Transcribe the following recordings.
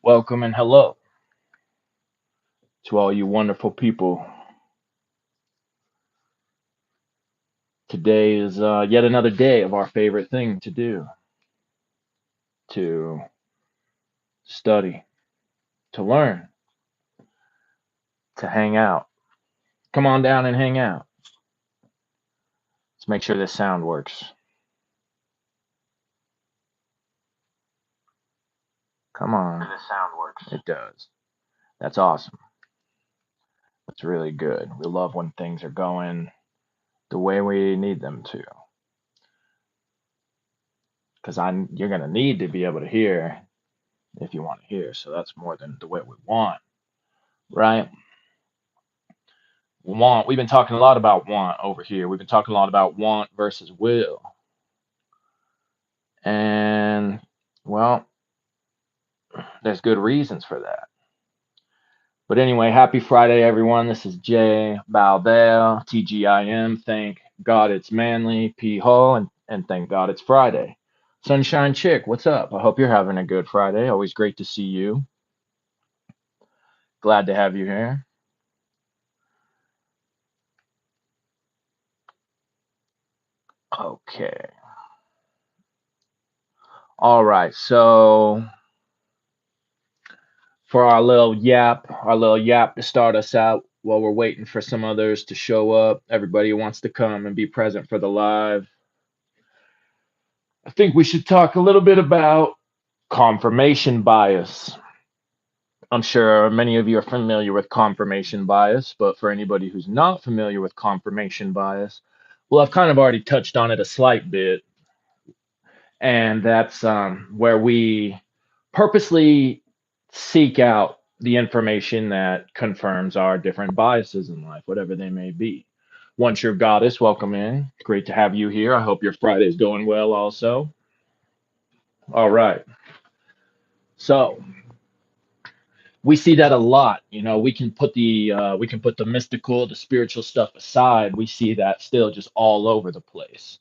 Welcome and hello to all you wonderful people. Today is yet another day of our favorite thing to do, to study, to learn, to hang out. Come on down and hang out. Let's make sure this sound works. Come on. This sound works. It does. That's awesome. That's really good. We love when things are going the way we need them to. Because you're gonna need to be able to hear if you want to hear. So that's more than the way we want, right? Want. We've been talking a lot about want over here. We've been talking a lot about want versus will. And, well, there's good reasons for that. But anyway, happy Friday, everyone. This is Jay Balbell, TGIM. Thank God it's Manly, P. Hall, and thank God it's Friday. Sunshine Chick, what's up? I hope you're having a good Friday. Always great to see you. Glad to have you here. Okay. All right. So for our little yap to start us out while we're waiting for some others to show up. Everybody who wants to come and be present for the live. I think we should talk a little bit about confirmation bias. I'm sure many of you are familiar with confirmation bias, but for anybody who's not familiar with confirmation bias, well, I've kind of already touched on it a slight bit, and that's where we purposely seek out the information that confirms our different biases in life, whatever they may be. Once your goddess, welcome in. Great to have you here. I hope your Friday's going well also. All right. So we see that a lot. You know, we can put the mystical, the spiritual stuff aside. We see that still just all over the place,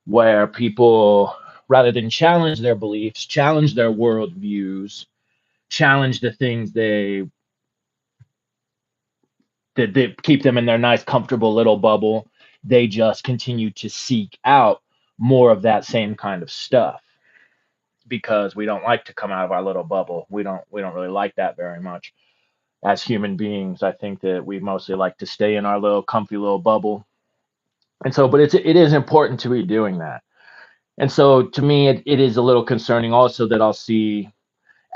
where people, rather than challenge their beliefs, challenge their worldviews, challenge the things they keep them in their nice, comfortable little bubble. They just continue to seek out more of that same kind of stuff because we don't like to come out of our little bubble. We don't really like that very much. As human beings, I think that we mostly like to stay in our little comfy little bubble. And so, but it is important to be doing that. And so to me, it is a little concerning also that I'll see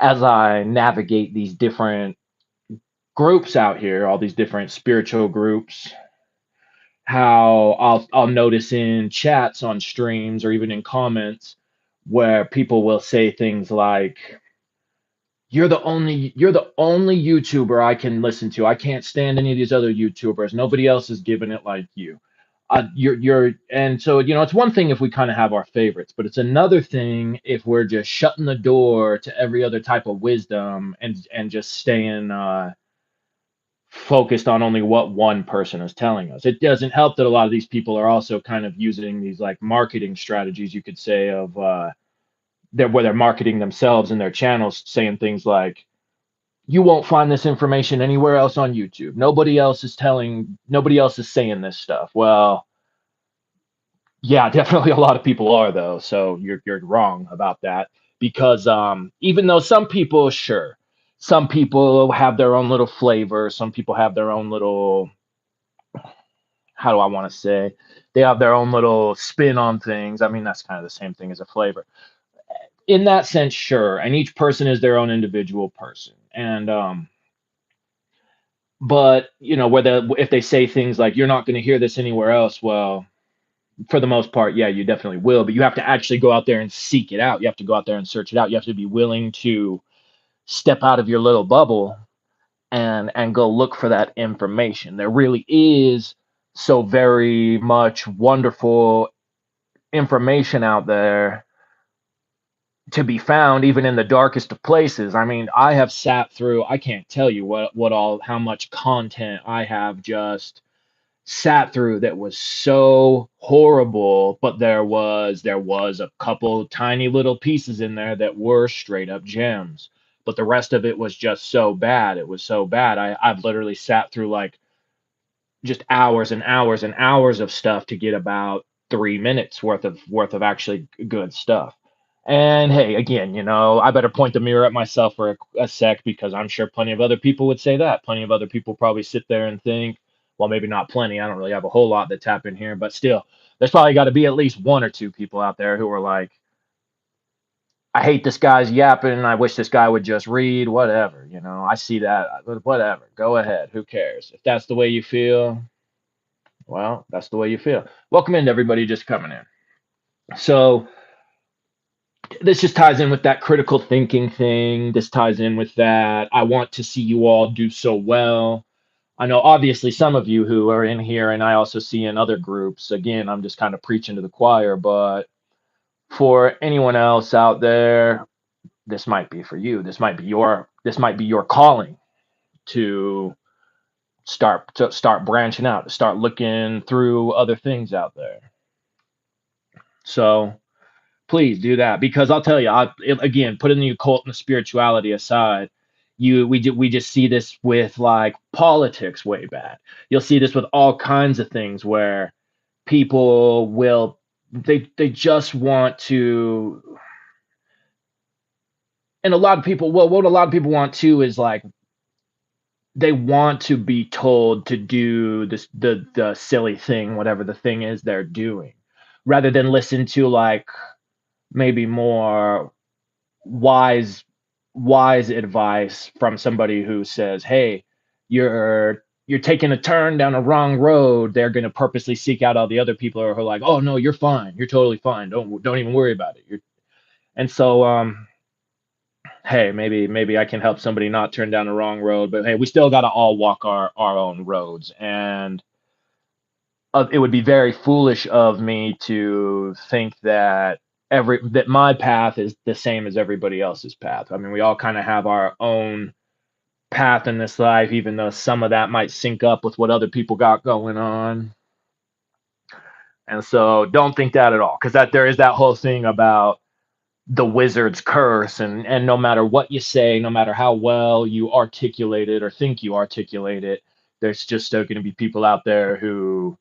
as I navigate these different groups out here, all these different spiritual groups, how I'll notice in chats on streams or even in comments where people will say things like, you're the only YouTuber I can listen to. I can't stand any of these other YouTubers. Nobody else is giving it like you. And so it's one thing if we kind of have our favorites, but it's another thing if we're just shutting the door to every other type of wisdom and just staying focused on only what one person is telling us. It doesn't help that a lot of these people are also kind of using these like marketing strategies, you could say, of where they're marketing themselves and their channels, saying things like, you won't find this information anywhere else on YouTube. Nobody else is saying this stuff. Well, yeah, definitely a lot of people are though. So you're wrong about that because even though some people, sure, some people have their own little flavor, some people have their own little, how do I want to say, they have their own little spin on things. I mean, that's kind of the same thing as a flavor. In that sense, sure, and each person is their own individual person. And but whether if they say things like you're not going to hear this anywhere else, well, for the most part, yeah, you definitely will, but you have to actually go out there and seek it out. You have to go out there and search it out. You have to be willing to step out of your little bubble and go look for that information. There really is so very much wonderful information out there to be found even in the darkest of places. I mean, I have sat through, I can't tell you how much content I have just sat through that was so horrible, but there was a couple tiny little pieces in there that were straight up gems. but the rest of it was just so bad. It was so bad. I've literally sat through like just hours and hours and hours of stuff to get about 3 minutes worth of actually good stuff. And hey, again, I better point the mirror at myself for a sec, because I'm sure plenty of other people would say that. Plenty of other people probably sit there and think, well, maybe not plenty. I don't really have a whole lot that tap in here, but still, there's probably got to be at least one or two people out there who are like, I hate this guy's yapping. I wish this guy would just read, whatever. I see that, whatever. Go ahead. Who cares? If that's the way you feel, well, that's the way you feel. Welcome in, everybody just coming in. So, this just ties in with that critical thinking thing. This ties in with that. I want to see you all do so well. I know, obviously, some of you who are in here, and I also see in other groups, again, I'm just kind of preaching to the choir, but for anyone else out there, this might be for you. This might be your calling to start branching out, to start looking through other things out there. So please do that, because I'll tell you, again, putting the occult and the spirituality aside, we just see this with like politics way back. You'll see this with all kinds of things where people will they just want to, and a lot of people, well, what a lot of people want too is like they want to be told to do this, the silly thing, whatever the thing is they're doing, rather than listen to like maybe more wise wise advice from somebody who says, hey, you're taking a turn down a wrong road. They're going to purposely seek out all the other people who are like, oh no, you're fine, you're totally fine, don't even worry about it. And so hey, maybe I can help somebody not turn down the wrong road, but hey, we still got to all walk our own roads. And it would be very foolish of me to think that my path is the same as everybody else's path. I mean, we all kind of have our own path in this life, even though some of that might sync up with what other people got going on. And so don't think that at all, because that there is that whole thing about the wizard's curse, and no matter what you say, no matter how well you articulate it or think you articulate it, there's just still going to be people out there who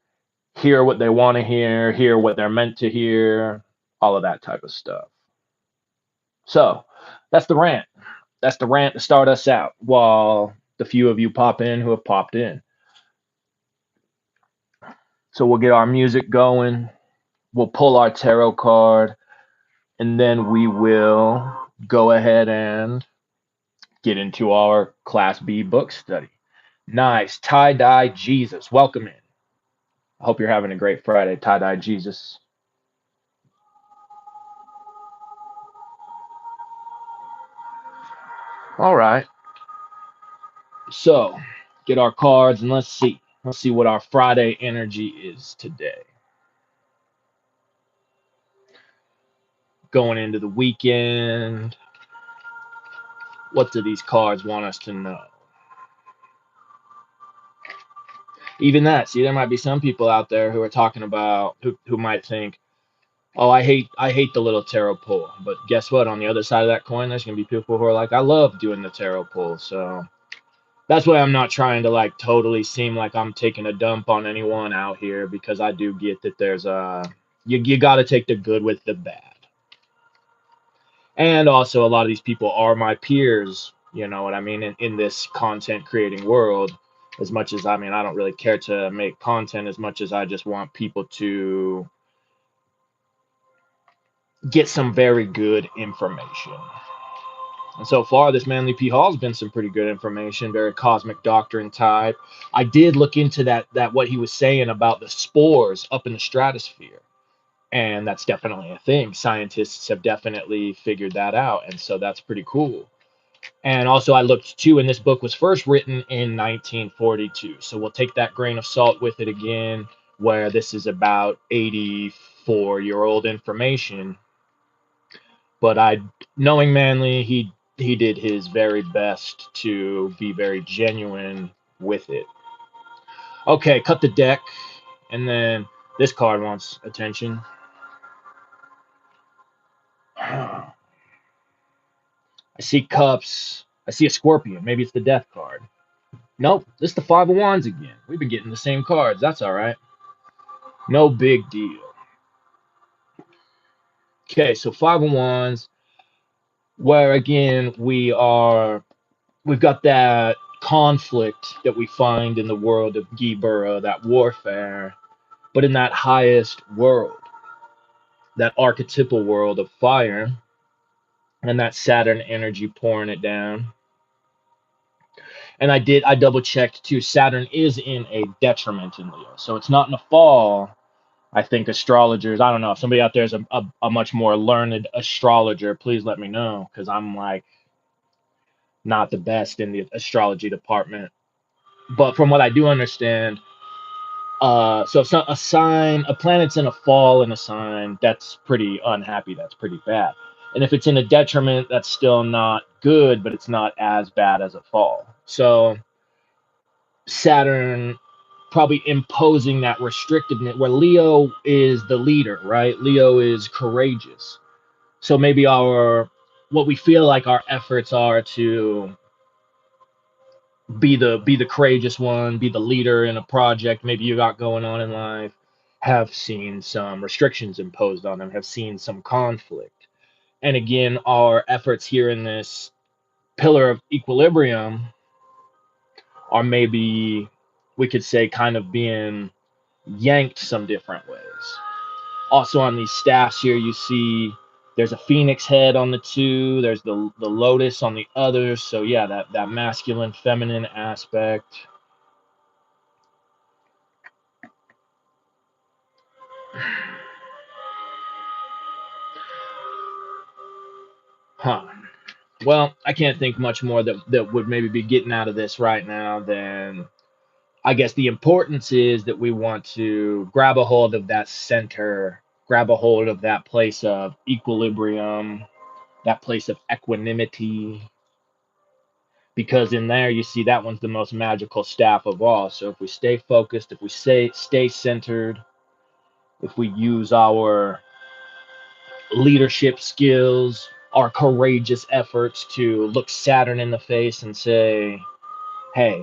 hear what they want to hear what they're meant to hear, all of that type of stuff. So that's the rant. That's the rant to start us out while the few of you pop in who have popped in. So we'll get our music going. We'll pull our tarot card, and then we will go ahead and get into our Class B book study. Nice. Tie Dye Jesus. Welcome in. I hope you're having a great Friday, Tie Dye Jesus. All right. So get our cards and let's see. Let's see what our Friday energy is today. Going into the weekend. What do these cards want us to know? Even that, see, there might be some people out there who are talking about who might think, oh, I hate the little tarot pull. But guess what? On the other side of that coin, there's gonna be people who are like, I love doing the tarot pull. So that's why I'm not trying to like totally seem like I'm taking a dump on anyone out here, because I do get that there's you got to take the good with the bad. And also, a lot of these people are my peers, you know what I mean, in this content creating world. As much as, I mean, I don't really care to make content as much as I just want people to get some very good information. And so far, this Manly P. Hall has been some pretty good information, very cosmic doctrine type. I did look into that what he was saying about the spores up in the stratosphere. And that's definitely a thing. Scientists have definitely figured that out. And so that's pretty cool. And also, I looked too, and this book was first written in 1942. So we'll take that grain of salt with it again, where this is about 84-year-old information. But knowing Manly, he did his very best to be very genuine with it. Okay, cut the deck, and then this card wants attention. I see cups. I see a scorpion. Maybe it's the death card. Nope, this is the Five of Wands again. We've been getting the same cards. That's all right. No big deal. Okay, so Five of Wands, where again we've got that conflict that we find in the world of Gibura, that warfare, but in that highest world, that archetypal world of fire, and that Saturn energy pouring it down. And I double checked too. Saturn is in a detriment in Leo, so it's not in a fall. I think astrologers, I don't know, if somebody out there is a much more learned astrologer, please let me know, because I'm like not the best in the astrology department. But from what I do understand, a planet's in a fall in a sign, that's pretty unhappy, that's pretty bad. And if it's in a detriment, that's still not good, but it's not as bad as a fall. So Saturn probably imposing that restrictiveness where Leo is the leader, right? Leo is courageous. So maybe what we feel like our efforts are to be the courageous one, be the leader in a project maybe you got going on in life, have seen some restrictions imposed on them, have seen some conflict. And again, our efforts here in this pillar of equilibrium are maybe, we could say, kind of being yanked some different ways. Also on these staffs here, you see there's a phoenix head on the two, there's the lotus on the other. So yeah, that masculine feminine aspect. Huh. Well, I can't think much more that would maybe be getting out of this right now than, I guess, the importance is that we want to grab a hold of that center, grab a hold of that place of equilibrium, that place of equanimity, because in there you see that one's the most magical staff of all. So if we stay focused, if we stay centered, if we use our leadership skills, our courageous efforts to look Saturn in the face and say, "Hey,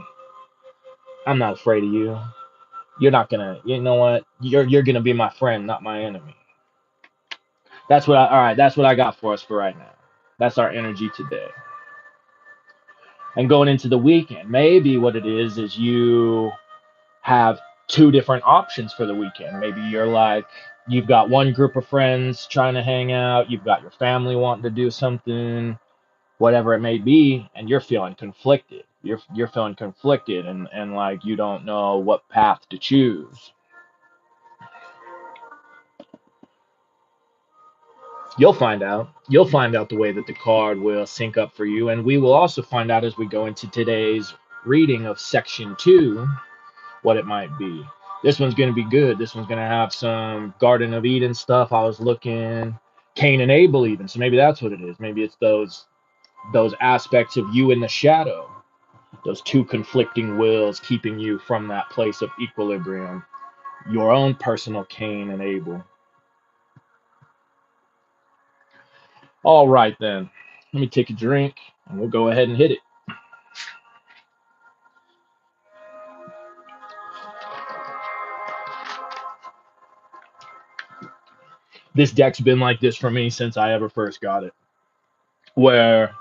I'm not afraid of you. You're not gonna, you know what? You're gonna be my friend, not my enemy." All right, that's what I got for us for right now. That's our energy today. And going into the weekend, maybe what it is you have two different options for the weekend. Maybe you've got one group of friends trying to hang out, you've got your family wanting to do something, whatever it may be, and you're feeling conflicted. You're feeling conflicted and like you don't know what path to choose. You'll find out. You'll find out the way that the card will sync up for you, and we will also find out as we go into today's reading of section 2 what it might be. This one's going to be good. This one's going to have some Garden of Eden stuff. I was looking Cain and Abel even. So maybe that's what it is. Maybe it's those aspects of you in the shadow. Those two conflicting wills keeping you from that place of equilibrium. Your own personal Cain and Abel. All right then. Let me take a drink and we'll go ahead and hit it. This deck's been like this for me since I ever first got it. Where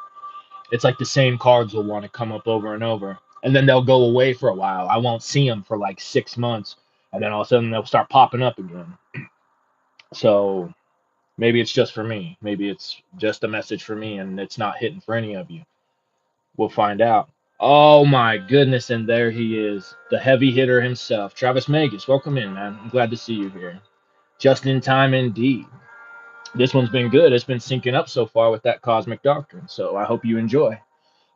it's like the same cards will want to come up over and over, and then they'll go away for a while. I won't see them for like 6 months, and then all of a sudden they'll start popping up again. So maybe it's just for me. Maybe it's just a message for me, and it's not hitting for any of you. We'll find out. Oh my goodness, and there he is, the heavy hitter himself, Travis Magus. Welcome in, man. I'm glad to see you here. Just in time indeed. This one's been good. It's been syncing up so far with that cosmic doctrine, so I hope you enjoy.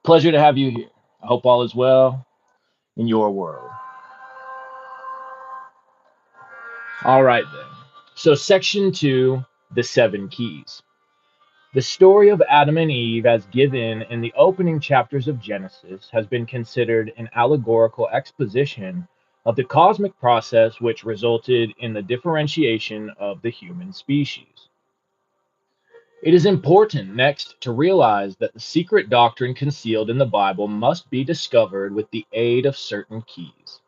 Pleasure to have you here. I hope all is well in your world. All right, then. So, section 2, the 7 keys. The story of Adam and Eve, as given in the opening chapters of Genesis, has been considered an allegorical exposition of the cosmic process which resulted in the differentiation of the human species. It is important next to realize that the secret doctrine concealed in the Bible must be discovered with the aid of certain keys.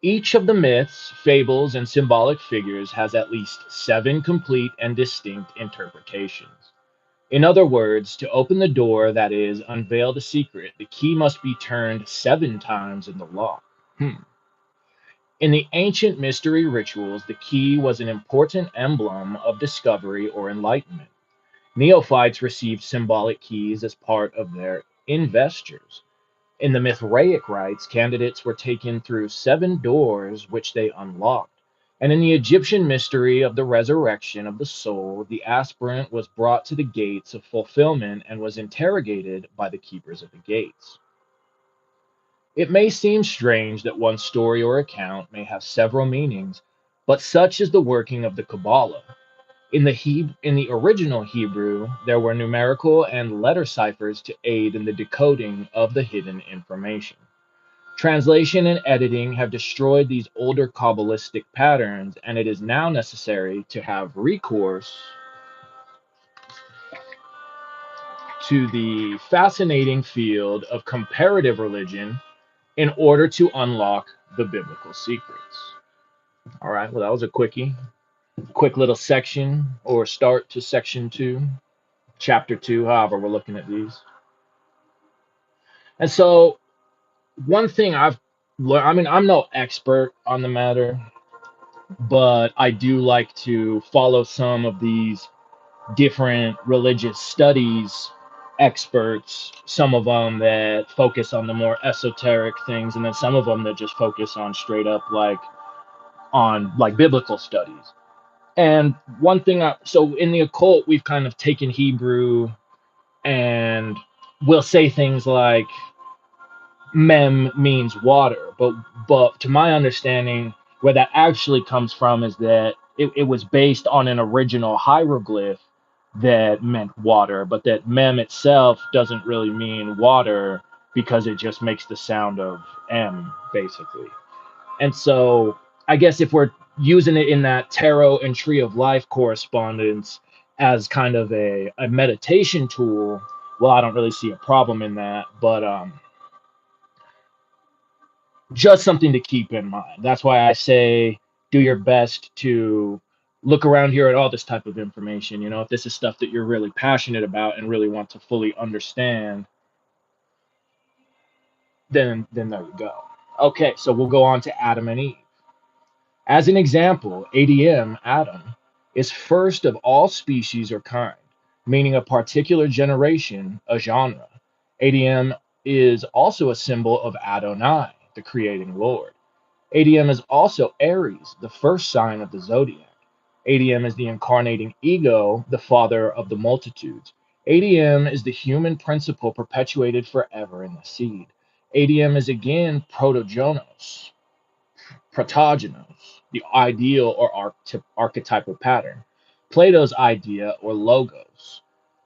Each of the myths, fables, and symbolic figures has at least 7 complete and distinct interpretations. In other words, to open the door, that is, unveil the secret, the key must be turned 7 times in the lock. In the ancient mystery rituals, the key was an important emblem of discovery or enlightenment. Neophytes received symbolic keys as part of their investitures. In the Mithraic rites, candidates were taken through 7 doors which they unlocked. And in the Egyptian mystery of the resurrection of the soul, the aspirant was brought to the gates of fulfillment and was interrogated by the keepers of the gates. It may seem strange that one story or account may have several meanings, but such is the working of the Kabbalah. In the original Hebrew, there were numerical and letter ciphers to aid in the decoding of the hidden information. Translation and editing have destroyed these older Kabbalistic patterns, and it is now necessary to have recourse to the fascinating field of comparative religion in order to unlock the biblical secrets. All right, well, that was a quickie. Quick little section or start to section 2, chapter 2, however, we're looking at these. And so, one thing I've learned, I mean, I'm no expert on the matter, but I do like to follow some of these different religious studies experts, some of them that focus on the more esoteric things, and then some of them that just focus on straight up like biblical studies. And one thing, so in the occult, we've kind of taken Hebrew and we'll say things like mem means water, but to my understanding, where that actually comes from is that it was based on an original hieroglyph that meant water, but that mem itself doesn't really mean water because it just makes the sound of m basically. And so I guess if we're using it in that tarot and tree of life correspondence as kind of a meditation tool, well, I don't really see a problem in that, but just something to keep in mind. That's why I say do your best to look around here at all this type of information. You know, if this is stuff that you're really passionate about and really want to fully understand, then there you go. Okay, so we'll go on to Adam and Eve. As an example, ADM, Adam, is first of all species or kind, meaning a particular generation, a genre. ADM is also a symbol of Adonai, the creating Lord. ADM is also Aries, the first sign of the zodiac. ADM is the incarnating ego, the father of the multitudes. ADM is the human principle perpetuated forever in the seed. ADM is again protogenos, protogenos, the ideal or archetypal pattern. Plato's idea or logos.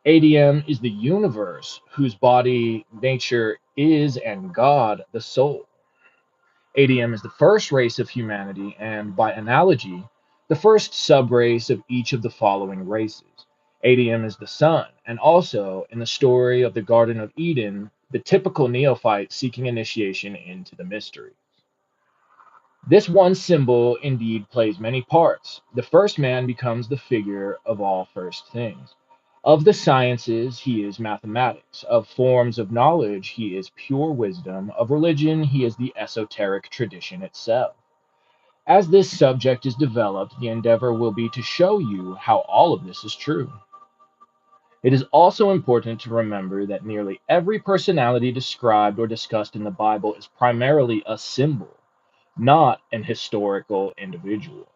ADM is the universe whose body nature is and God the soul. ADM is the first race of humanity and, by analogy, the first subrace of each of the following races. ADM is the sun, and also, in the story of the Garden of Eden, the typical neophyte seeking initiation into the mystery. This one symbol indeed plays many parts. The first man becomes the figure of all first things. Of the sciences, he is mathematics. Of forms of knowledge, he is pure wisdom. Of religion, he is the esoteric tradition itself. As this subject is developed, the endeavor will be to show you how all of this is true. It is also important to remember that nearly every personality described or discussed in the Bible is primarily a symbol, not an historical individual.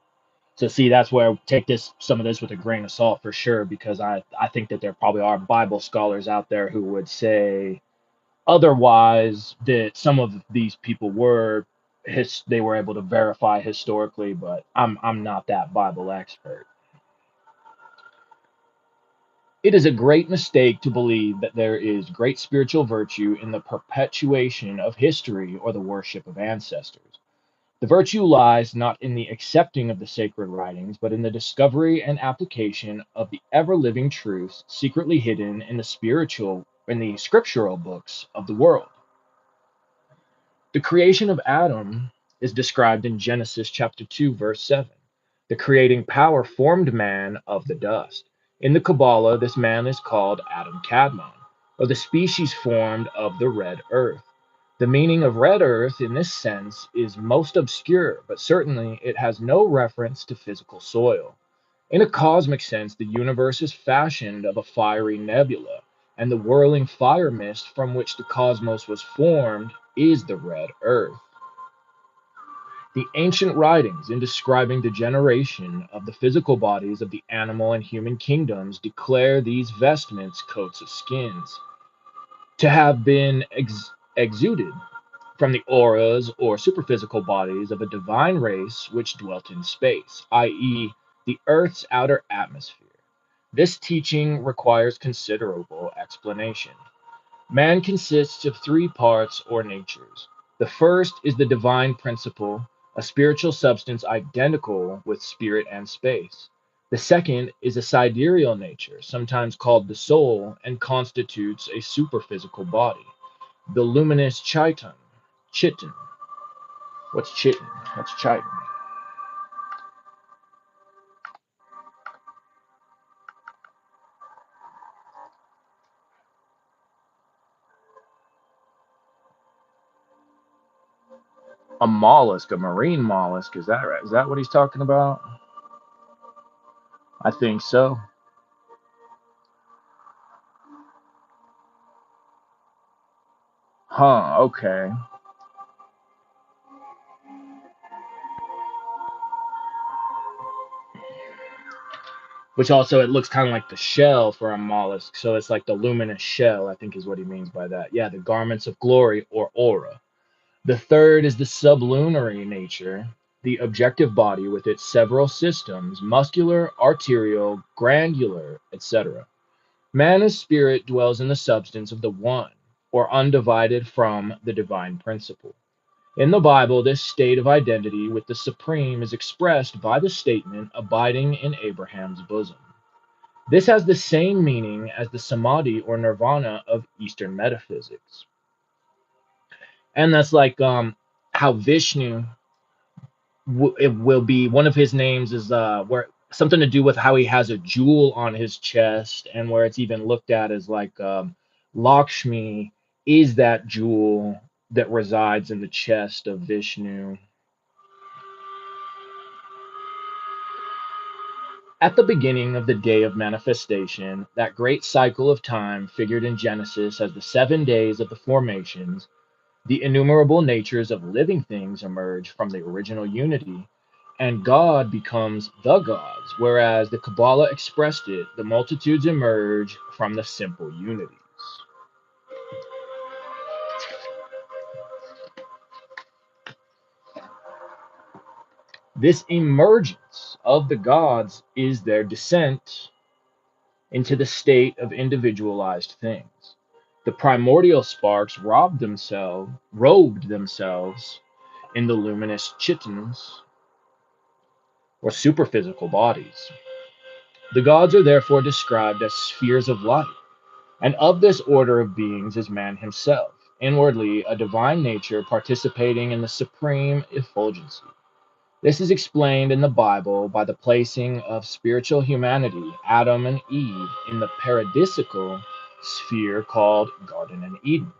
So see, that's where I take some of this with a grain of salt for sure, because I think that there probably are Bible scholars out there who would say otherwise, that some of these people they were able to verify historically, but I'm not that Bible expert. It is a great mistake to believe that there is great spiritual virtue in the perpetuation of history or the worship of ancestors. The virtue lies not in the accepting of the sacred writings, but in the discovery and application of the ever living truths secretly hidden in the scriptural books of the world. The creation of Adam is described in Genesis chapter 2, verse 7. The creating power formed man of the dust. In the Kabbalah, this man is called Adam Kadmon, or the species formed of the red earth. The meaning of red earth in this sense is most obscure, but certainly it has no reference to physical soil. In a cosmic sense, the universe is fashioned of a fiery nebula, and the whirling fire mist from which the cosmos was formed is the red earth. The ancient writings, in describing the generation of the physical bodies of the animal and human kingdoms, declare these vestments, coats of skins, to have been exuded from the auras or superphysical bodies of a divine race which dwelt in space, i.e., the Earth's outer atmosphere. This teaching requires considerable explanation. Man consists of three parts or natures. The first is the divine principle, a spiritual substance identical with spirit and space. The second is a sidereal nature, sometimes called the soul, and constitutes a superphysical body. The luminous chitin. What's chitin? What's chitin? A mollusk, a marine mollusk. Is that right? Is that what he's talking about? I think so. Huh, okay. Which also, it looks kind of like the shell for a mollusk. So it's like the luminous shell, I think is what he means by that. Yeah, the garments of glory or aura. The third is the sublunary nature, the objective body with its several systems, muscular, arterial, granular, etc. Man as spirit dwells in the substance of the one, or undivided from the divine principle. In the Bible, this state of identity with the Supreme is expressed by the statement abiding in Abraham's bosom. This has the same meaning as the samadhi or nirvana of Eastern metaphysics. And that's like how Vishnu it will be one of his names is where something to do with how he has a jewel on his chest, and where it's even looked at as like Lakshmi is that jewel that resides in the chest of Vishnu. At the beginning of the day of manifestation, that great cycle of time figured in Genesis as the 7 days of the formations, the innumerable natures of living things emerge from the original unity, and God becomes the gods, whereas the Kabbalah expressed it, the multitudes emerge from the simple unities. This emergence of the gods is their descent into the state of individualized things. The primordial sparks robed themselves in the luminous chitins, or superphysical bodies. The gods are therefore described as spheres of light, and of this order of beings is man himself, inwardly a divine nature participating in the supreme effulgency. This is explained in the Bible by the placing of spiritual humanity, Adam and Eve, in the paradisical sphere called Garden and Eden.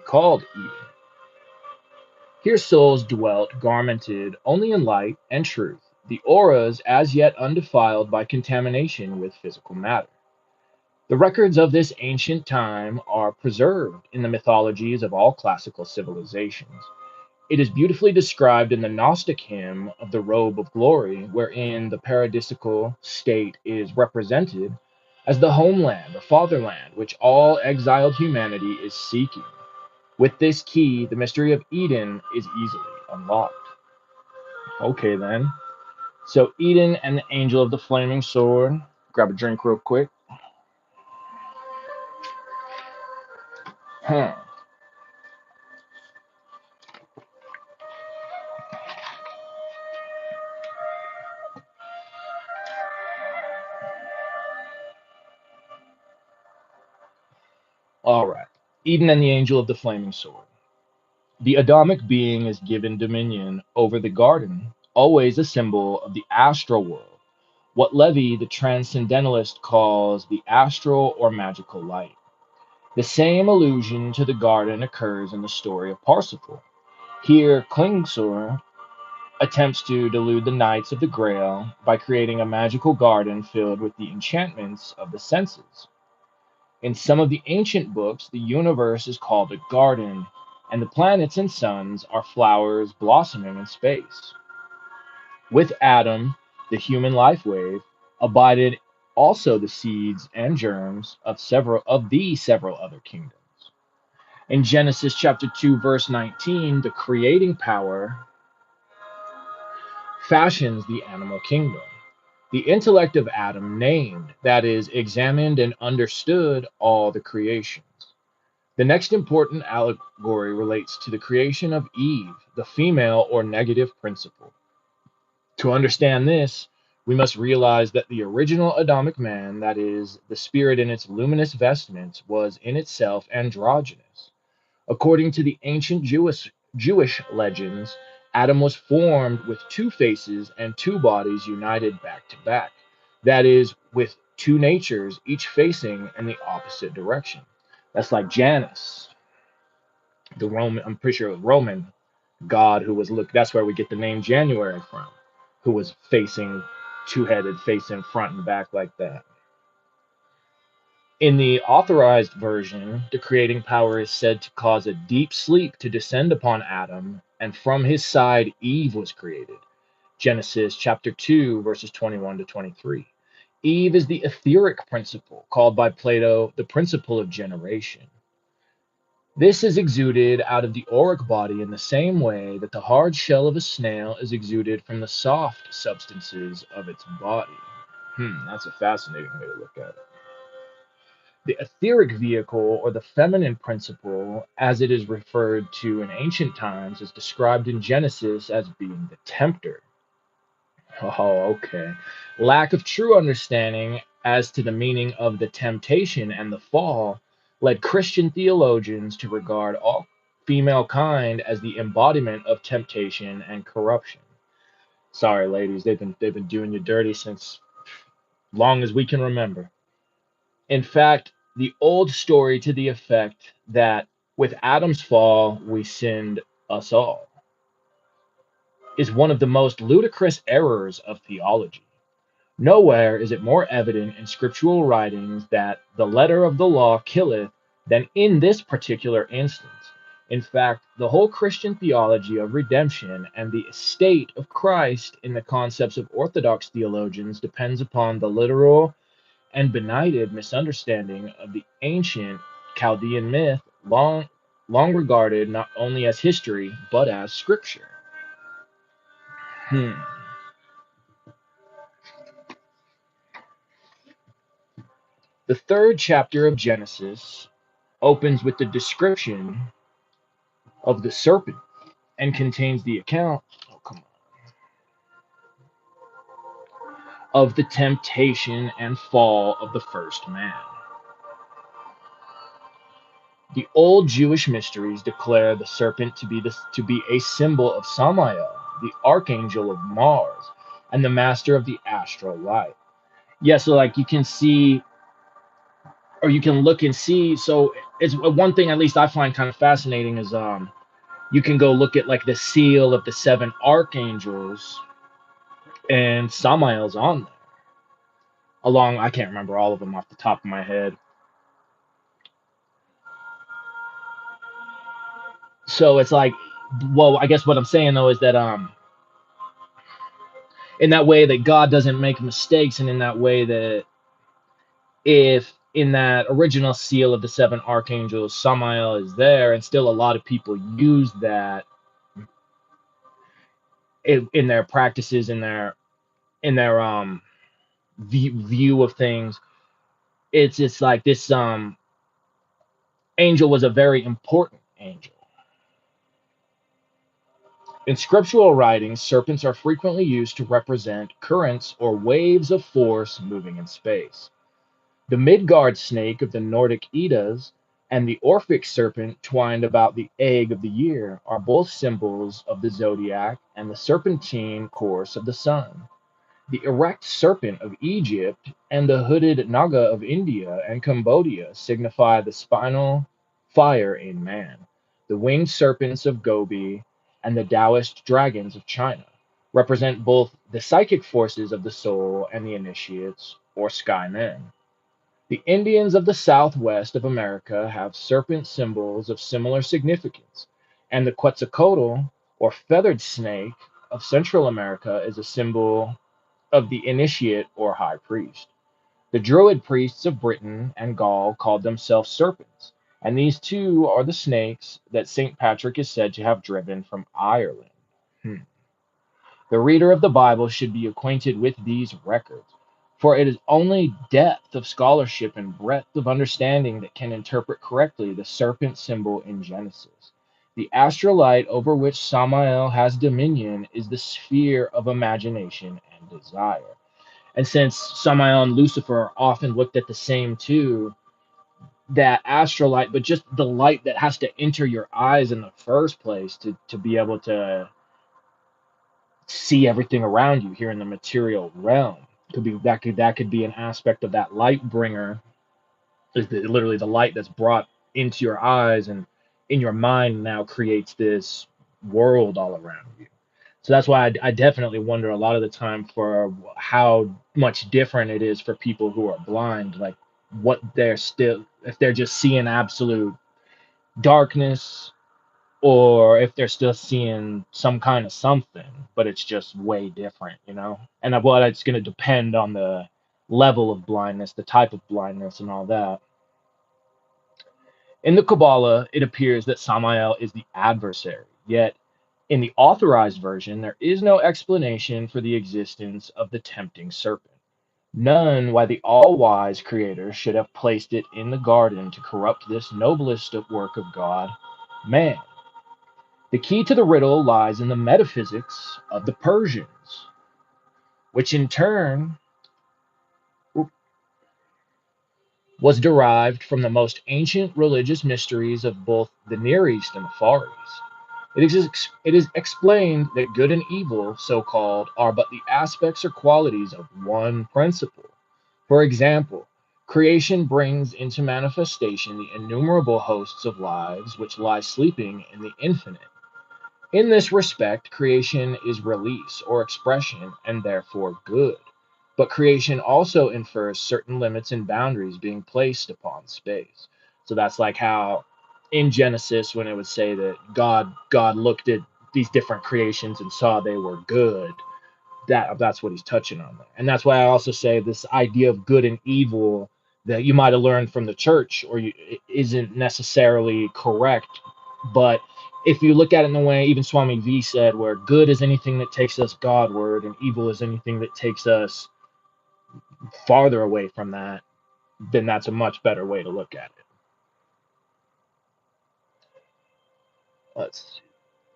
Called Eden. Here souls dwelt garmented only in light and truth, the auras as yet undefiled by contamination with physical matter. The records of this ancient time are preserved in the mythologies of all classical civilizations. It is beautifully described in the Gnostic hymn of the Robe of Glory, wherein the paradisical state is represented as the homeland or fatherland which all exiled humanity is seeking. With this key, the mystery of Eden is easily unlocked. Okay, then. So, Eden and the angel of the flaming sword. Grab a drink real quick. Huh. All right. Eden and the angel of the flaming sword. The Adamic being is given dominion over the garden, always a symbol of the astral world, what Levi, the transcendentalist, calls the astral or magical light. The same allusion to the garden occurs in the story of Parsifal. Here, Klingsor attempts to delude the Knights of the Grail by creating a magical garden filled with the enchantments of the senses. In some of the ancient books, the universe is called a garden, and the planets and suns are flowers blossoming in space. With Adam, the human life wave, abided also the seeds and germs of the several other kingdoms. In Genesis chapter 2, verse 19, the creating power fashions the animal kingdom. The intellect of Adam named, that is, examined and understood all the creations. The next important allegory relates to the creation of Eve, the female or negative principle. To understand this, we must realize that the original Adamic man, that is, the spirit in its luminous vestments, was in itself androgynous. According to the ancient Jewish legends, Adam was formed with two faces and two bodies united back to back. That is, with two natures, each facing in the opposite direction. That's like Janus, the Roman, I'm pretty sure it was Roman god who was that's where we get the name January from, who was facing two-headed, facing front and back like that. In the authorized version, the creating power is said to cause a deep sleep to descend upon Adam, and from his side Eve was created. Genesis chapter 2, verses 21 to 23. Eve is the etheric principle, called by Plato the principle of generation. This is exuded out of the auric body in the same way that the hard shell of a snail is exuded from the soft substances of its body. That's a fascinating way to look at it. The etheric vehicle, or the feminine principle, as it is referred to in ancient times, is described in Genesis as being the tempter. Oh, okay. Lack of true understanding as to the meaning of the temptation and the fall led Christian theologians to regard all female kind as the embodiment of temptation and corruption. Sorry, ladies, they've been doing you dirty since long as we can remember. In fact, the old story to the effect that with Adam's fall we sinned us all is one of the most ludicrous errors of theology. Nowhere is it more evident in scriptural writings that the letter of the law killeth than in this particular instance. In fact, the whole Christian theology of redemption and the estate of Christ in the concepts of Orthodox theologians depends upon the literal and benighted misunderstanding of the ancient Chaldean myth, long regarded not only as history but as scripture. Hmm. The third chapter of Genesis opens with the description of the serpent and contains the account of the temptation and fall of the first man. The old Jewish mysteries declare the serpent to be a symbol of Samael, the archangel of Mars, and the master of the astral light. Yeah, so like you can see, or you can look and see. So it's one thing, at least I find kind of fascinating, is you can go look at like the seal of the seven archangels, and Samael's on there. Along, I can't remember all of them off the top of my head. So it's like, well, I guess what I'm saying though is that in that way that God doesn't make mistakes, and in that way that if in that original seal of the seven archangels, Samael is there, and still a lot of people use that in their practices, in their view of things. It's like this angel was a very important angel. In scriptural writings, serpents are frequently used to represent currents or waves of force moving in space. The Midgard snake of the Nordic Eddas and the Orphic serpent twined about the egg of the year are both symbols of the zodiac and the serpentine course of the sun. The erect serpent of Egypt and the hooded naga of India and Cambodia signify the spinal fire in man. The winged serpents of Gobi and the Taoist dragons of China represent both the psychic forces of the soul and the initiates, or sky men. The Indians of the southwest of America have serpent symbols of similar significance, and the Quetzalcoatl, or feathered snake, of Central America is a symbol of the initiate or high priest. The Druid priests of Britain and Gaul called themselves serpents, and these too are the snakes that St. Patrick is said to have driven from Ireland. Hmm. The reader of the Bible should be acquainted with these records, for it is only depth of scholarship and breadth of understanding that can interpret correctly the serpent symbol in Genesis. The astral light over which Samael has dominion is the sphere of imagination and desire. And since Samael and Lucifer are often looked at the same too, that astral light, but just the light that has to enter your eyes in the first place to be able to see everything around you here in the material realm. Could be an aspect of that light bringer, is literally the light that's brought into your eyes and in your mind now creates this world all around you. So that's why I definitely wonder a lot of the time for how much different it is for people who are blind, like what they're still, if they're just seeing absolute darkness, or if they're still seeing some kind of something, but it's just way different, you know? And well, it's going to depend on the level of blindness, the type of blindness, and all that. In the Kabbalah, it appears that Samael is the adversary, yet in the authorized version, there is no explanation for the existence of the tempting serpent. None why the all wise Creator should have placed it in the garden to corrupt this noblest work of God, man. The key to the riddle lies in the metaphysics of the Persians, which in turn was derived from the most ancient religious mysteries of both the Near East and the Far East. It is explained that good and evil, so called, are but the aspects or qualities of one principle. For example, creation brings into manifestation the innumerable hosts of lives which lie sleeping in the infinite. In this respect, creation is release or expression and therefore good. But creation also infers certain limits and boundaries being placed upon space. So that's like how in Genesis when it would say that God looked at these different creations and saw they were good. That's what he's touching on there. And that's why I also say this idea of good and evil that you might have learned from the church or isn't necessarily correct, but if you look at it in the way even Swami V said, where good is anything that takes us Godward and evil is anything that takes us farther away from that, then that's a much better way to look at it. Let's see.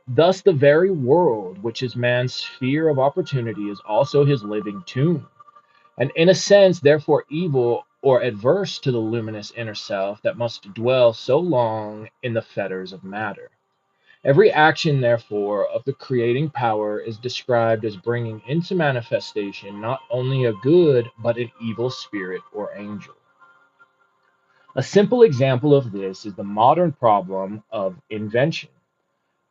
Thus, the very world, which is man's sphere of opportunity, is also his living tomb, and in a sense, therefore, evil or adverse to the luminous inner self that must dwell so long in the fetters of matter. Every action, therefore, of the creating power is described as bringing into manifestation not only a good, but an evil spirit or angel. A simple example of this is the modern problem of invention.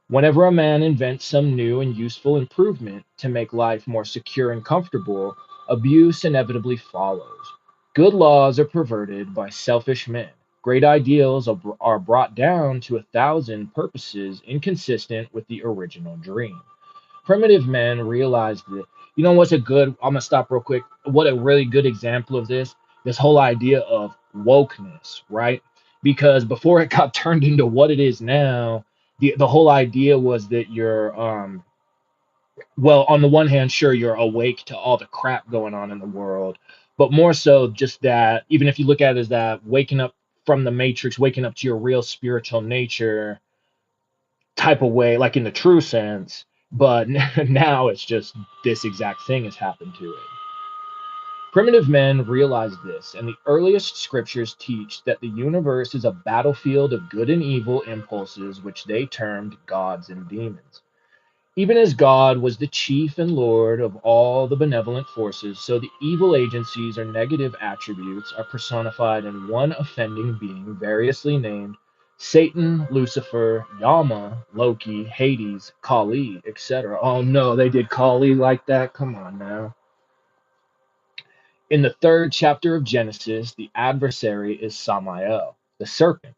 Whenever a man invents some new and useful improvement to make life more secure and comfortable, abuse inevitably follows. Good laws are perverted by selfish men. Great ideals are brought down to 1,000 purposes inconsistent with the original dream. Primitive men realized that, you know what's a good, I'm going to stop real quick. What a really good example of this whole idea of wokeness, right? Because before it got turned into what it is now, the whole idea was that you're well, on the one hand, sure, you're awake to all the crap going on in the world, but more so just that, even if you look at it as that waking up from the matrix, waking up to your real spiritual nature type of way, like in the true sense. But now it's just this exact thing has happened to it. Primitive men realized this, and the earliest scriptures teach that the universe is a battlefield of good and evil impulses, which they termed gods and demons. Even as God was the chief and lord of all the benevolent forces, so the evil agencies or negative attributes are personified in one offending being, variously named Satan, Lucifer, Yama, Loki, Hades, Kali, etc. Oh no, they did Kali like that? Come on now. In the third chapter of Genesis, the adversary is Samael, the serpent,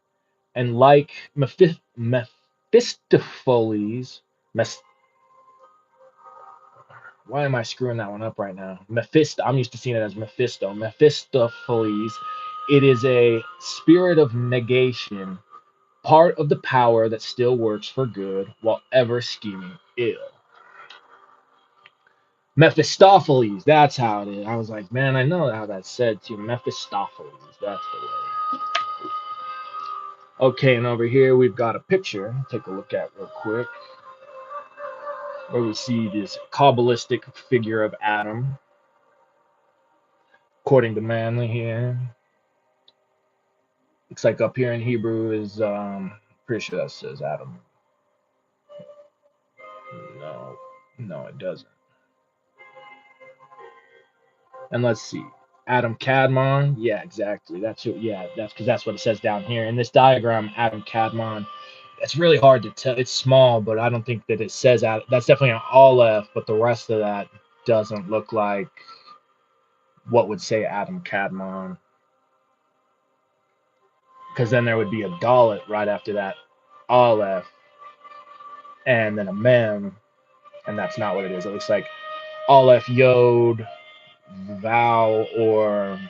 and like Mephistopheles, why am I screwing that one up right now? I'm used to seeing it as Mephisto. Mephistopheles. It is a spirit of negation, part of the power that still works for good while ever scheming ill. Mephistopheles, that's how it is. I was like, man, I know how that's said too. Mephistopheles, that's the way. Okay, and over here we've got a picture. Take a look at real quick, where we see this Kabbalistic figure of Adam, according to Manly here. Looks like up here in Hebrew is pretty sure that says Adam. No, no, it doesn't. And let's see. Adam Kadmon. Yeah, exactly. That's who, yeah, that's because that's what it says down here. In this diagram, Adam Kadmon. It's really hard to tell. It's small, but I don't think that it says that. That's definitely an Aleph, but the rest of that doesn't look like what would say Adam Kadmon. Because then there would be a Dalet right after that Aleph, and then a Mem, and that's not what it is. It looks like Aleph Yod Vow, or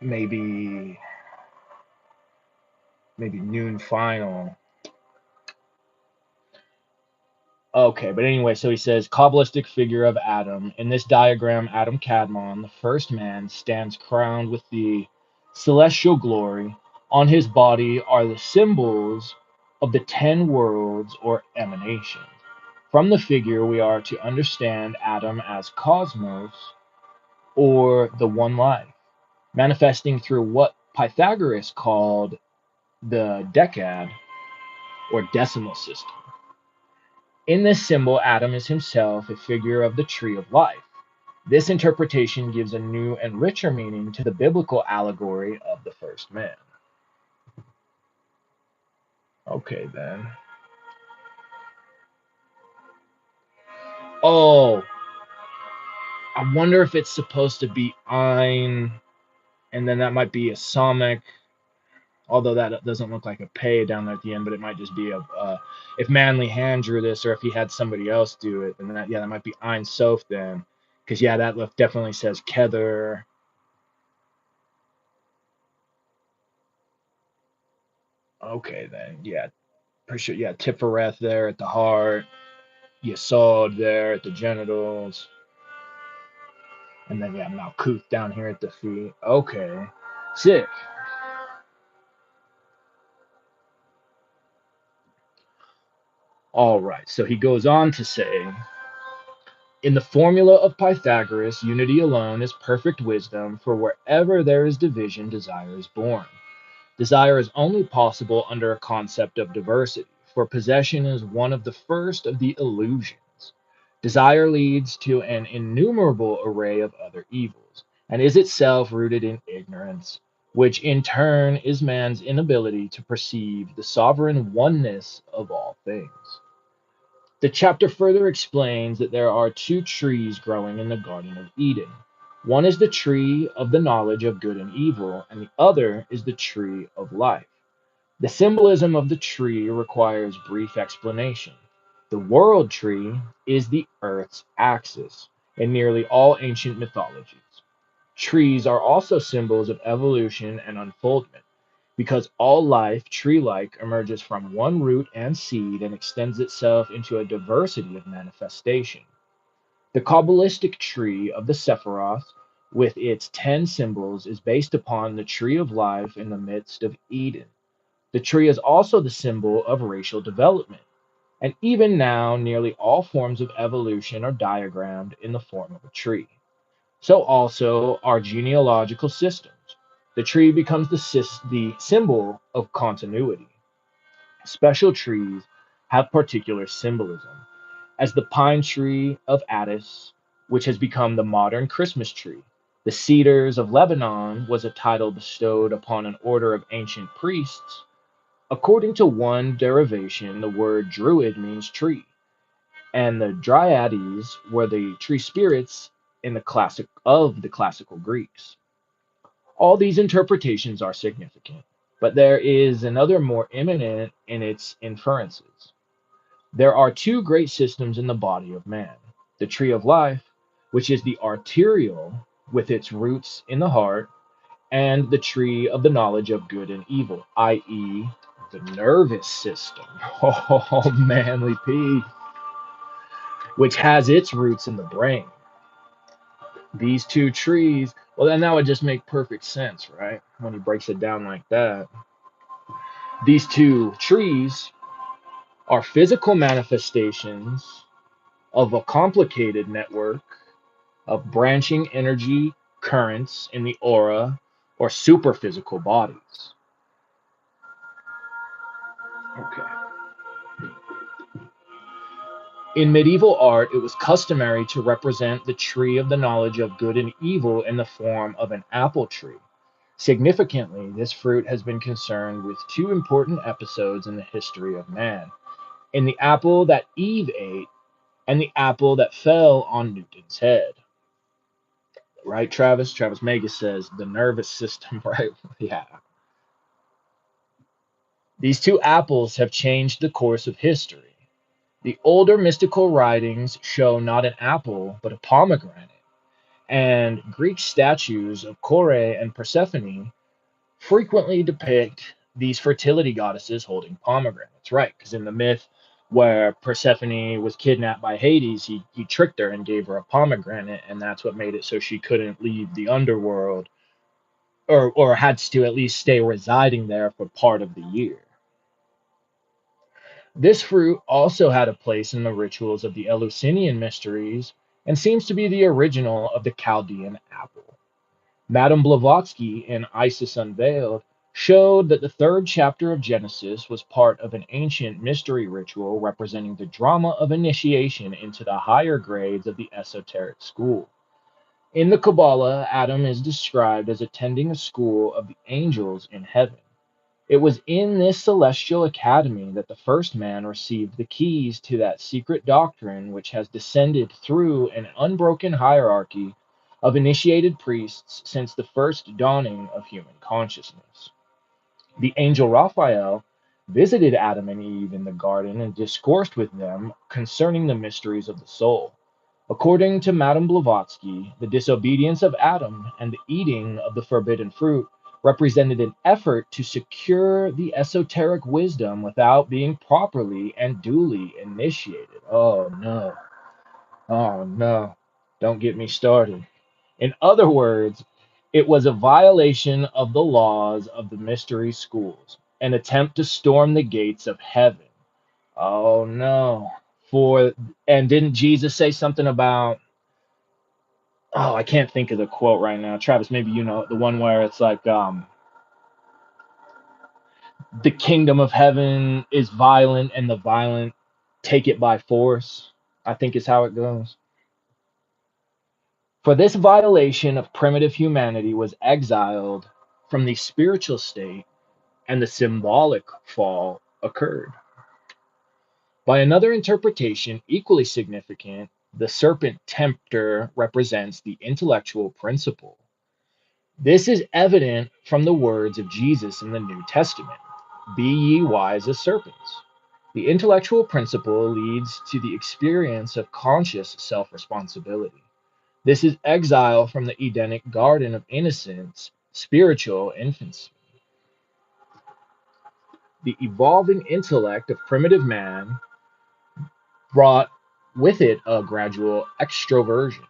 maybe Noon Final. Okay, but anyway, so he says Kabbalistic figure of Adam. In this diagram, Adam Kadmon, the first man, stands crowned with the celestial glory. On his body are the symbols of the 10 worlds or emanations. From the figure, we are to understand Adam as cosmos, or the one life, manifesting through what Pythagoras called the decad or decimal system. In this symbol, Adam is himself a figure of the tree of life. This interpretation gives a new and richer meaning to the biblical allegory of the first man. Okay, then. Oh, I wonder if it's supposed to be Ein, and then that might be a Samic, although that doesn't look like a pay down there at the end, but it might just be a, if Manly Hand drew this, or if he had somebody else do it, then that, yeah, that might be Ein Sof then, because yeah, that definitely says Kether. Okay, then, yeah, pretty sure, yeah, Tifereth there at the heart, Yesod there at the genitals, and then yeah, Malkuth down here at the feet. Okay, sick. All right, so he goes on to say, in the formula of Pythagoras, unity alone is perfect wisdom, for wherever there is division, desire is born. Desire is only possible under a concept of diversity, for possession is one of the first of the illusions. Desire leads to an innumerable array of other evils, and is itself rooted in ignorance, which in turn is man's inability to perceive the sovereign oneness of all things. The chapter further explains that there are two trees growing in the Garden of Eden. One is the tree of the knowledge of good and evil, and the other is the tree of life. The symbolism of the tree requires brief explanation. The world tree is the Earth's axis in nearly all ancient mythologies. Trees are also symbols of evolution and unfoldment, because all life, tree like, emerges from one root and seed and extends itself into a diversity of manifestation. The Kabbalistic tree of the Sephiroth, with its 10 symbols, is based upon the tree of life in the midst of Eden. The tree is also the symbol of racial development, and even now, nearly all forms of evolution are diagrammed in the form of a tree. So also our genealogical systems. The tree becomes the symbol of continuity. Special trees have particular symbolism, as the pine tree of Attis, which has become the modern Christmas tree. The cedars of Lebanon was a title bestowed upon an order of ancient priests. According to one derivation, the word druid means tree, and the Dryades were the tree spirits in the classical Greeks. All these interpretations are significant, but there is another more imminent in its inferences. There are two great systems in the body of man: the tree of life, which is the arterial with its roots in the heart, and the tree of the knowledge of good and evil, i.e., the nervous system. Oh, manly P, which has its roots in the brain. These two trees, well, then that would just make perfect sense, right? When he breaks it down like that. These two trees are physical manifestations of a complicated network of branching energy currents in the aura or superphysical bodies. Okay. In medieval art, it was customary to represent the tree of the knowledge of good and evil in the form of an apple tree. Significantly, this fruit has been concerned with two important episodes in the history of man: in the apple that Eve ate and the apple that fell on Newton's head. Right, Travis? Travis Magus says the nervous system, right? Yeah. These two apples have changed the course of history. The older mystical writings show not an apple, but a pomegranate, and Greek statues of Kore and Persephone frequently depict these fertility goddesses holding pomegranates, right? Because in the myth where Persephone was kidnapped by Hades, he tricked her and gave her a pomegranate, and that's what made it so she couldn't leave the underworld, or had to at least stay residing there for part of the year. This fruit also had a place in the rituals of the Eleusinian mysteries and seems to be the original of the Chaldean apple. Madame Blavatsky in Isis Unveiled showed that the third chapter of Genesis was part of an ancient mystery ritual representing the drama of initiation into the higher grades of the esoteric school. In the Kabbalah, Adam is described as attending a school of the angels in heaven. It was in this celestial academy that the first man received the keys to that secret doctrine which has descended through an unbroken hierarchy of initiated priests since the first dawning of human consciousness. The angel Raphael visited Adam and Eve in the garden and discoursed with them concerning the mysteries of the soul. According to Madame Blavatsky, the disobedience of Adam and the eating of the forbidden fruit represented an effort to secure the esoteric wisdom without being properly and duly initiated. Oh no. Oh no. Don't get me started. In other words, it was a violation of the laws of the mystery schools, an attempt to storm the gates of heaven. Oh no. For and didn't Jesus say something about, oh, I can't think of the quote right now. Travis, maybe you know the one where it's like, the kingdom of heaven is violent and the violent take it by force, I think is how it goes. For this violation of primitive humanity was exiled from the spiritual state, and the symbolic fall occurred. By another interpretation, equally significant, the serpent tempter represents the intellectual principle. This is evident from the words of Jesus in the New Testament: be ye wise as serpents. The intellectual principle leads to the experience of conscious self responsibility. This is exile from the Edenic garden of innocence, spiritual infancy. The evolving intellect of primitive man brought with it a gradual extroversion.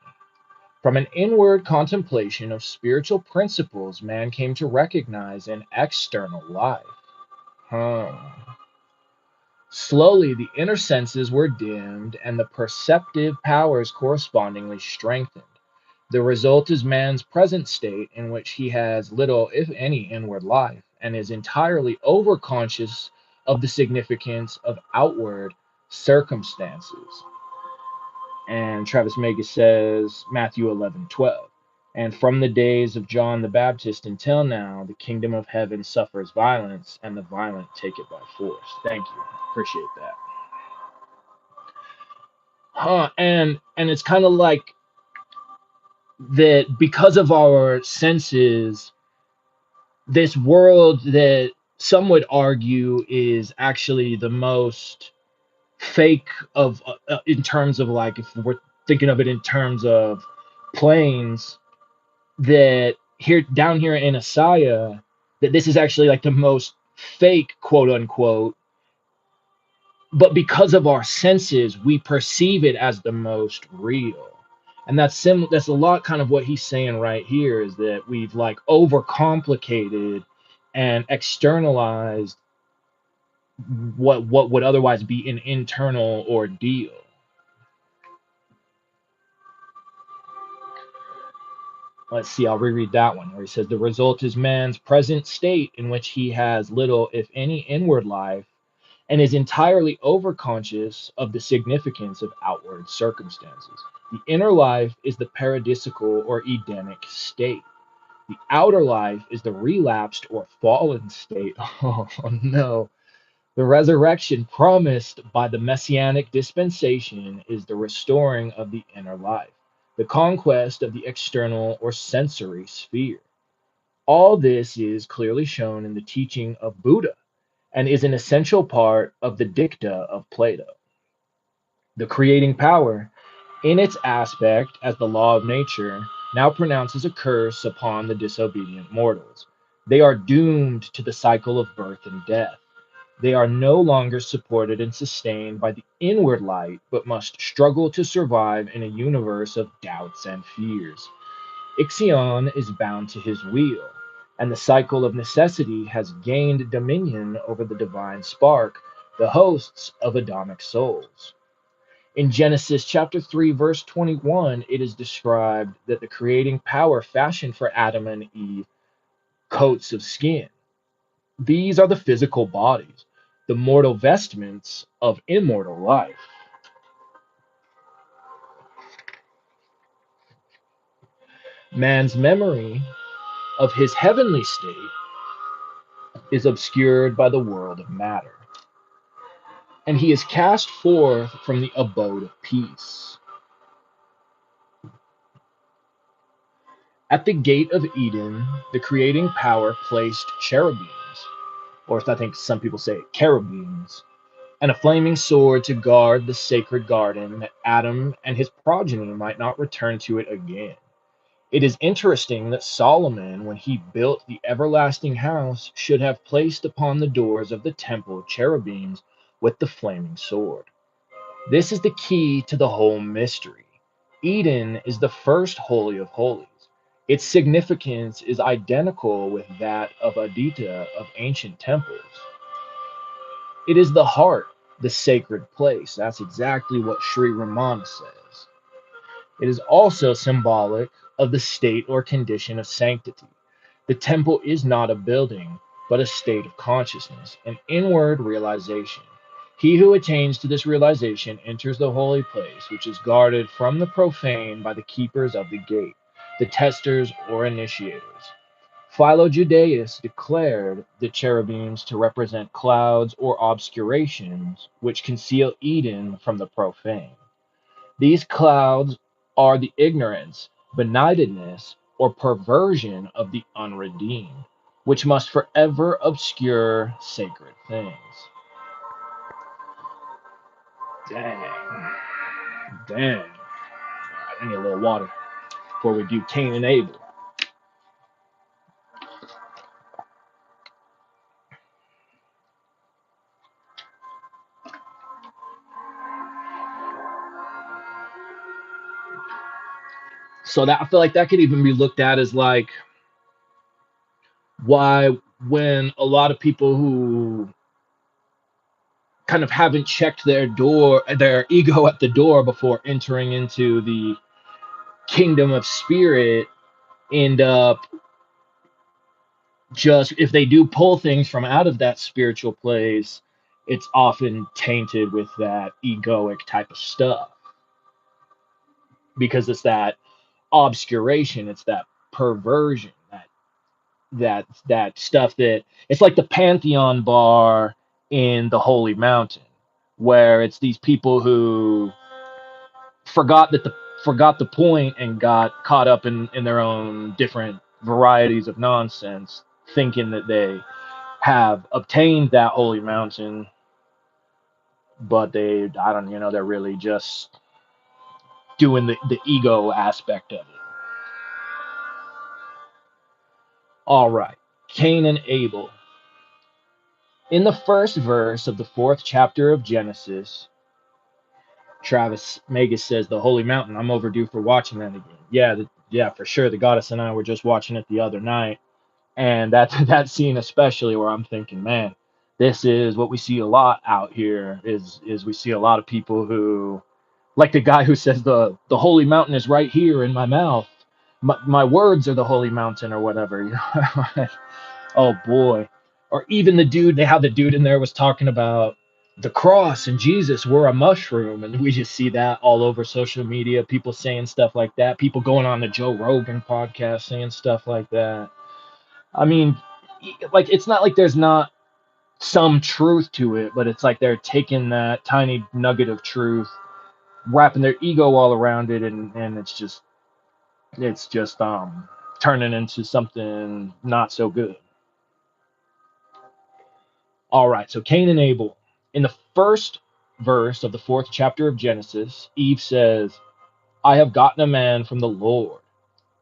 From an inward contemplation of spiritual principles, man came to recognize an external life. Huh. Slowly, the inner senses were dimmed and the perceptive powers correspondingly strengthened. The result is man's present state, in which he has little, if any, inward life, and is entirely overconscious of the significance of outward circumstances. And Travis Magus says, Matthew 11:12. And from the days of John the Baptist until now, the kingdom of heaven suffers violence, and the violent take it by force. Thank you. Appreciate that. And it's kind of like that because of our senses, this world that some would argue is actually the most fake of in terms of, like, if we're thinking of it in terms of planes, that here down here in Asaya, that this is actually like the most fake, quote unquote, but because of our senses we perceive it as the most real. And that's a lot kind of what he's saying right here, is that we've like overcomplicated and externalized what would otherwise be an internal ordeal. Let's see, I'll reread that one where he says, the result is man's present state, in which he has little, if any, inward life, and is entirely overconscious of the significance of outward circumstances. The inner life is the paradisical or Edenic state. The outer life is the relapsed or fallen state. Oh, no. The resurrection promised by the messianic dispensation is the restoring of the inner life, the conquest of the external or sensory sphere. All this is clearly shown in the teaching of Buddha and is an essential part of the dicta of Plato. The creating power, in its aspect as the law of nature, now pronounces a curse upon the disobedient mortals. They are doomed to the cycle of birth and death. They are no longer supported and sustained by the inward light, but must struggle to survive in a universe of doubts and fears. Ixion is bound to his wheel, and the cycle of necessity has gained dominion over the divine spark, the hosts of Adamic souls. In Genesis chapter 3, verse 21, it is described that the creating power fashioned for Adam and Eve coats of skin. These are the physical bodies, the mortal vestments of immortal life. Man's memory of his heavenly state is obscured by the world of matter, and he is cast forth from the abode of peace. At the gate of Eden, the creating power placed cherubims, or I think some people say cherubims, and a flaming sword to guard the sacred garden, that Adam and his progeny might not return to it again. It is interesting that Solomon, when he built the everlasting house, should have placed upon the doors of the temple cherubims with the flaming sword. This is the key to the whole mystery. Eden is the first holy of holies. Its significance is identical with that of Aditya of ancient temples. It is the heart, the sacred place. That's exactly what Sri Ramana says. It is also symbolic of the state or condition of sanctity. The temple is not a building, but a state of consciousness, an inward realization. He who attains to this realization enters the holy place, which is guarded from the profane by the keepers of the gate, the testers or initiators. Philo Judaeus declared the cherubims to represent clouds or obscurations which conceal Eden from the profane. These clouds are the ignorance, benignedness, or perversion of the unredeemed, which must forever obscure sacred things. Dang. Dang. I need a little water before we do Cain and Abel. So that I feel like that could even be looked at as like why when a lot of people who kind of haven't checked their ego at the door before entering into the kingdom of spirit end up just, if they do pull things from out of that spiritual place, it's often tainted with that egoic type of stuff because it's that obscuration, it's that perversion, that stuff that it's like the Pantheon bar in the Holy Mountain, where it's these people who forgot that the forgot the point and got caught up in their own different varieties of nonsense, thinking that they have obtained that holy mountain, but I don't, they're really just doing the ego aspect of it. All right, Cain and Abel. In the first verse of the fourth chapter of Genesis, Travis Magus says, "The Holy Mountain. I'm overdue for watching that again." Yeah, yeah, for sure. The goddess and I were just watching it the other night, and that that scene especially, where I'm thinking, man, this is what we see a lot out here. Is we see a lot of people who, like the guy who says the Holy Mountain is right here in my mouth. My words are the Holy Mountain or whatever. Oh boy. Or even the dude, they had the dude in there was talking about the cross and Jesus were a mushroom, and we just see that all over social media, people saying stuff like that, people going on the Joe Rogan podcast saying stuff like that. I mean, like, it's not like there's not some truth to it, but it's like they're taking that tiny nugget of truth, wrapping their ego all around it, and it's just turning into something not so good. All right, so Cain and Abel. In the first verse of the fourth chapter of Genesis, Eve says, "I have gotten a man from the Lord."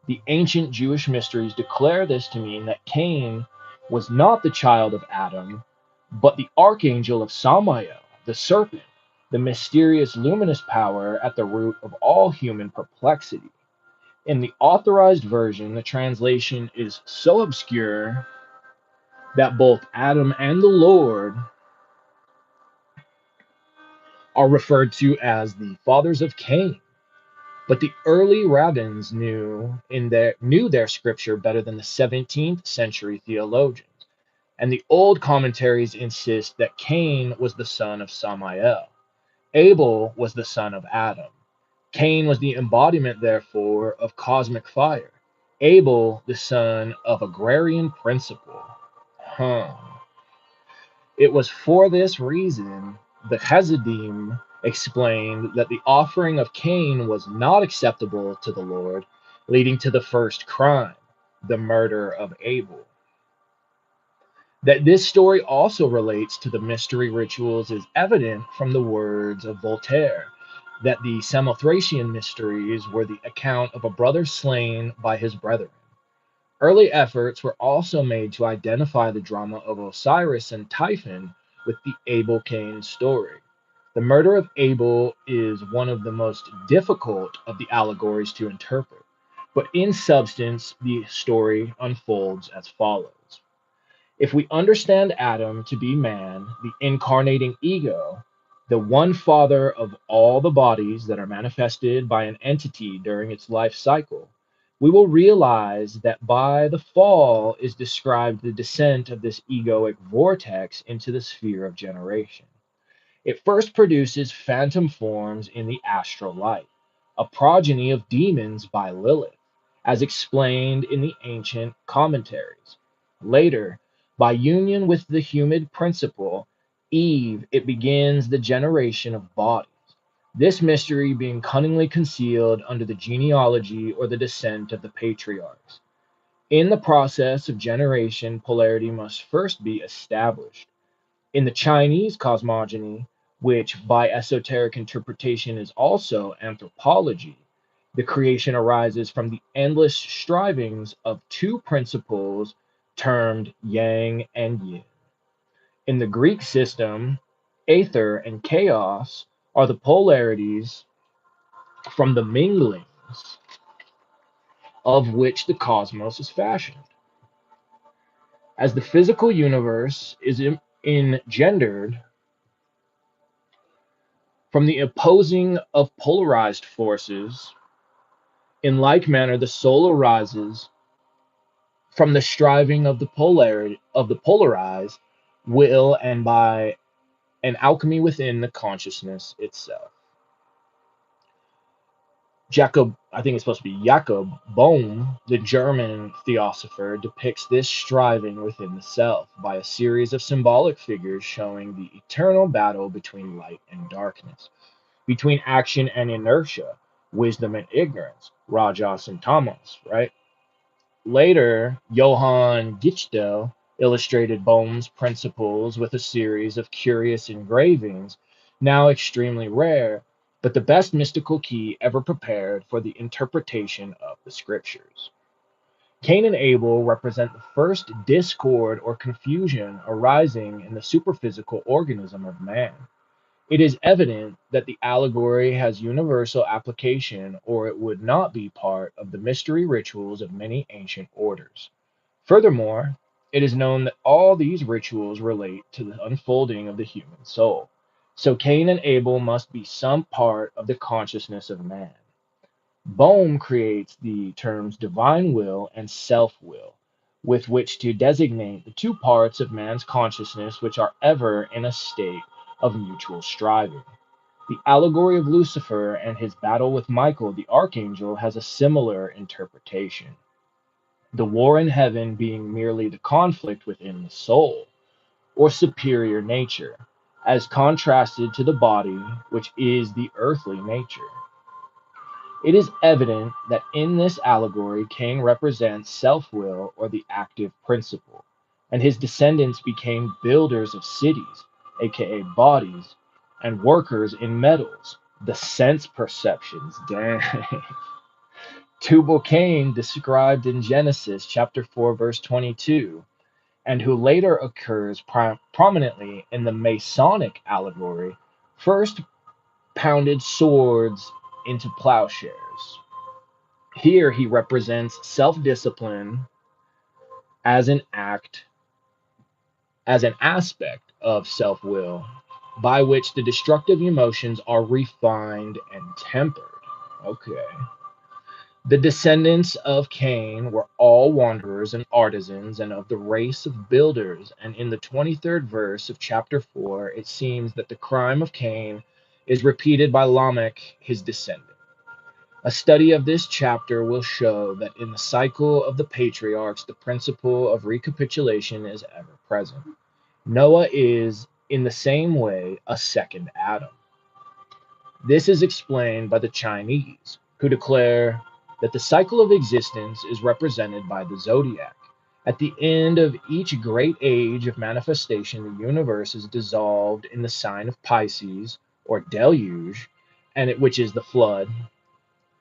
The ancient Jewish mysteries declare this to mean that Cain was not the child of Adam, but the archangel of Samael, the serpent, the mysterious luminous power at the root of all human perplexity. In the authorized version, the translation is so obscure that both Adam and the Lord are referred to as the fathers of Cain. But the early rabbins knew their scripture better than the 17th century theologians, and the old commentaries insist that Cain was the son of Samael. Abel was the son of Adam. Cain was the embodiment, therefore, of cosmic fire. Abel, the son of agrarian principle. Huh. It was for this reason the Hasidim explained that the offering of Cain was not acceptable to the Lord, leading to the first crime, the murder of Abel. That this story also relates to the mystery rituals is evident from the words of Voltaire, that the Samothracian mysteries were the account of a brother slain by his brethren. Early efforts were also made to identify the drama of Osiris and Typhon with the Abel Cain story. The murder of Abel is one of the most difficult of the allegories to interpret, but in substance, the story unfolds as follows. If we understand Adam to be man, the incarnating ego, the one father of all the bodies that are manifested by an entity during its life cycle, we will realize that by the fall is described the descent of this egoic vortex into the sphere of generation. It first produces phantom forms in the astral light, a progeny of demons by Lilith, as explained in the ancient commentaries. Later, by union with the humid principle, Eve, it begins the generation of bodies. This mystery being cunningly concealed under the genealogy or the descent of the patriarchs. In the process of generation, polarity must first be established. In the Chinese cosmogony, which by esoteric interpretation is also anthropology, the creation arises from the endless strivings of two principles termed yang and yin. In the Greek system, aether and chaos are the polarities from the minglings of which the cosmos is fashioned. As the physical universe is engendered from the opposing of polarized forces In like manner, the soul arises from the striving of the polarized will and by an alchemy within the consciousness itself. I think it's supposed to be Jakob Bohm, the German theosopher, depicts this striving within the self by a series of symbolic figures showing the eternal battle between light and darkness, between action and inertia, wisdom and ignorance, Rajas and Tamas, right? Later, Johann Gichtel illustrated Bohm's principles with a series of curious engravings, now extremely rare, but the best mystical key ever prepared for the interpretation of the scriptures. Cain and Abel represent the first discord or confusion arising in the superphysical organism of man. It is evident that the allegory has universal application, or it would not be part of the mystery rituals of many ancient orders. Furthermore, it is known that all these rituals relate to the unfolding of the human soul. So Cain and Abel must be some part of the consciousness of man. Bohm creates the terms divine will and self will, with which to designate the two parts of man's consciousness which are ever in a state of mutual striving. The allegory of Lucifer and his battle with Michael the archangel has a similar interpretation. The war in heaven being merely the conflict within the soul, or superior nature, as contrasted to the body, which is the earthly nature. It is evident that in this allegory Cain represents self-will or the active principle, and his descendants became builders of cities, aka bodies, and workers in metals, the sense perceptions. Dang. Tubal Cain, described in Genesis chapter 4, verse 22, and who later occurs prominently in the Masonic allegory, first pounded swords into plowshares. Here he represents self-discipline as an aspect of self-will by which the destructive emotions are refined and tempered. Okay. The descendants of Cain were all wanderers and artisans and of the race of builders, and in the 23rd verse of chapter 4, it seems that the crime of Cain is repeated by Lamech, his descendant. A study of this chapter will show that in the cycle of the patriarchs, the principle of recapitulation is ever present. Noah is, in the same way, a second Adam. This is explained by the Chinese, who declare that the cycle of existence is represented by the zodiac. At the end of each great age of manifestation, the universe is dissolved in the sign of Pisces, or deluge, which is the flood,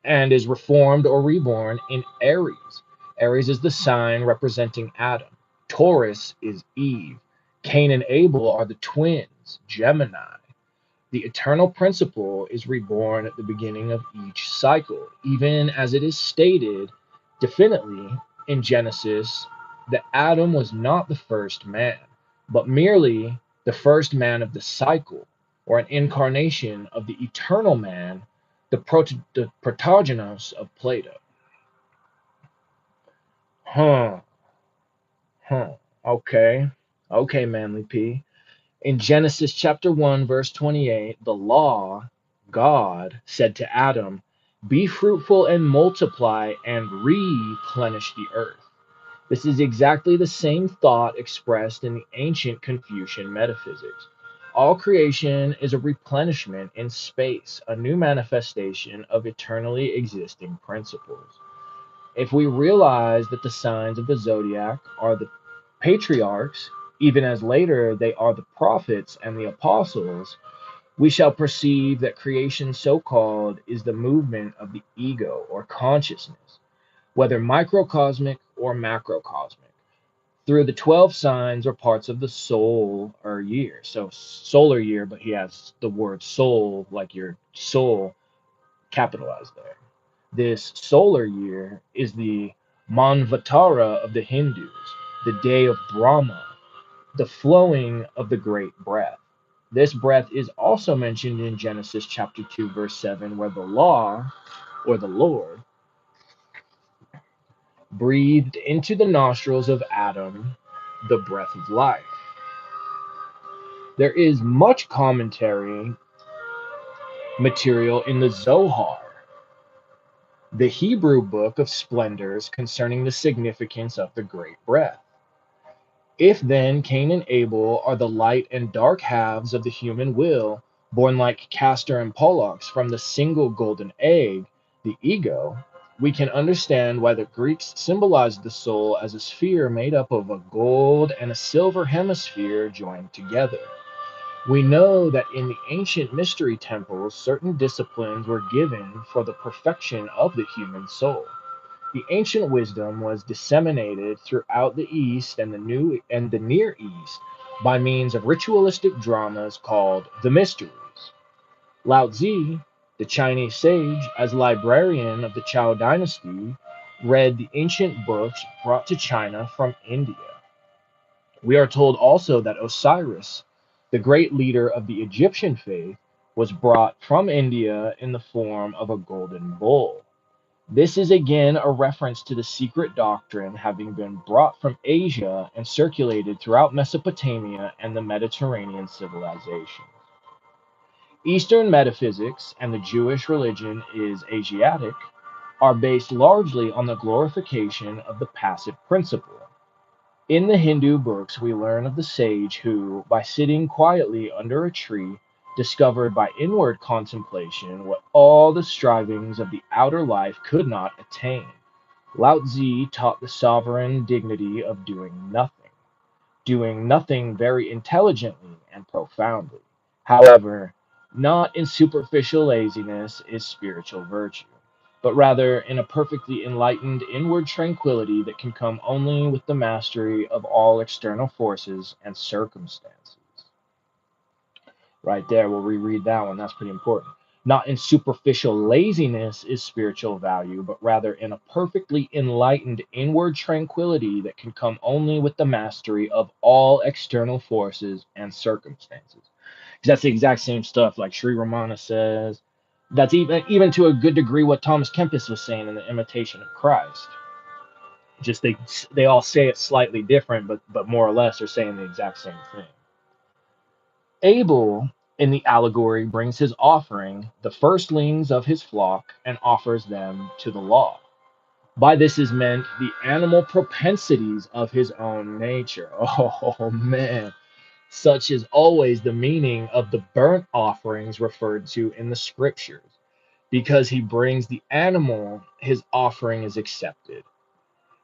and is reformed or reborn in Aries. Aries is the sign representing Adam. Taurus is Eve. Cain and Abel are the twins, Gemini. The eternal principle is reborn at the beginning of each cycle, even as it is stated definitely in Genesis that Adam was not the first man, but merely the first man of the cycle, or an incarnation of the eternal man, the protogenos of Plato. Huh. Okay. Okay, Manly P. In Genesis chapter 1, verse 28, the law, God, said to Adam, "Be fruitful and multiply and replenish the earth." This is exactly the same thought expressed in the ancient Confucian metaphysics. All creation is a replenishment in space, a new manifestation of eternally existing principles. If we realize that the signs of the zodiac are the patriarchs, even as later they are the prophets and the apostles, we shall perceive that creation, so called, is the movement of the ego or consciousness, whether microcosmic or macrocosmic, through the 12 signs or parts of the solar year. So, solar year, but he has the word soul, like your soul, capitalized there. This solar year is the Manvatara of the Hindus, the day of Brahma, the flowing of the great breath. This breath is also mentioned in Genesis chapter 2, verse 7, where the law, or the Lord, breathed into the nostrils of Adam the breath of life. There is much commentary material in the Zohar, the Hebrew book of splendors concerning the significance of the great breath. If then Cain and Abel are the light and dark halves of the human will, born like Castor and Pollux from the single golden egg, the ego, we can understand why the Greeks symbolized the soul as a sphere made up of a gold and a silver hemisphere joined together. We know that in the ancient mystery temples, certain disciplines were given for the perfection of the human soul. The ancient wisdom was disseminated throughout the East and the Near East by means of ritualistic dramas called the mysteries. Lao Tzu, the Chinese sage, as librarian of the Zhou dynasty, read the ancient books brought to China from India. We are told also that Osiris, the great leader of the Egyptian faith, was brought from India in the form of a golden bull. This is again a reference to the secret doctrine having been brought from Asia and circulated throughout Mesopotamia and the Mediterranean civilization. Eastern metaphysics and the Jewish religion is Asiatic are based largely on the glorification of the passive principle. In the Hindu books, we learn of the sage who, by sitting quietly under a tree, discovered by inward contemplation what all the strivings of the outer life could not attain. Lao Tzu taught the sovereign dignity of doing nothing very intelligently and profoundly. However, not in superficial laziness is spiritual virtue, but rather in a perfectly enlightened inward tranquility that can come only with the mastery of all external forces and circumstances. Right there, we'll reread that one. That's pretty important. Not in superficial laziness is spiritual value, but rather in a perfectly enlightened inward tranquility that can come only with the mastery of all external forces and circumstances. Because that's the exact same stuff like Sri Ramana says. That's even to a good degree what Thomas Kempis was saying in the Imitation of Christ. Just they all say it slightly different, but more or less are saying the exact same thing. Abel in the allegory brings his offering, the firstlings of his flock, and offers them to the law. By this is meant the animal propensities of his own nature. Oh man, such is always the meaning of the burnt offerings referred to in the scriptures. Because he brings the animal, his offering is accepted.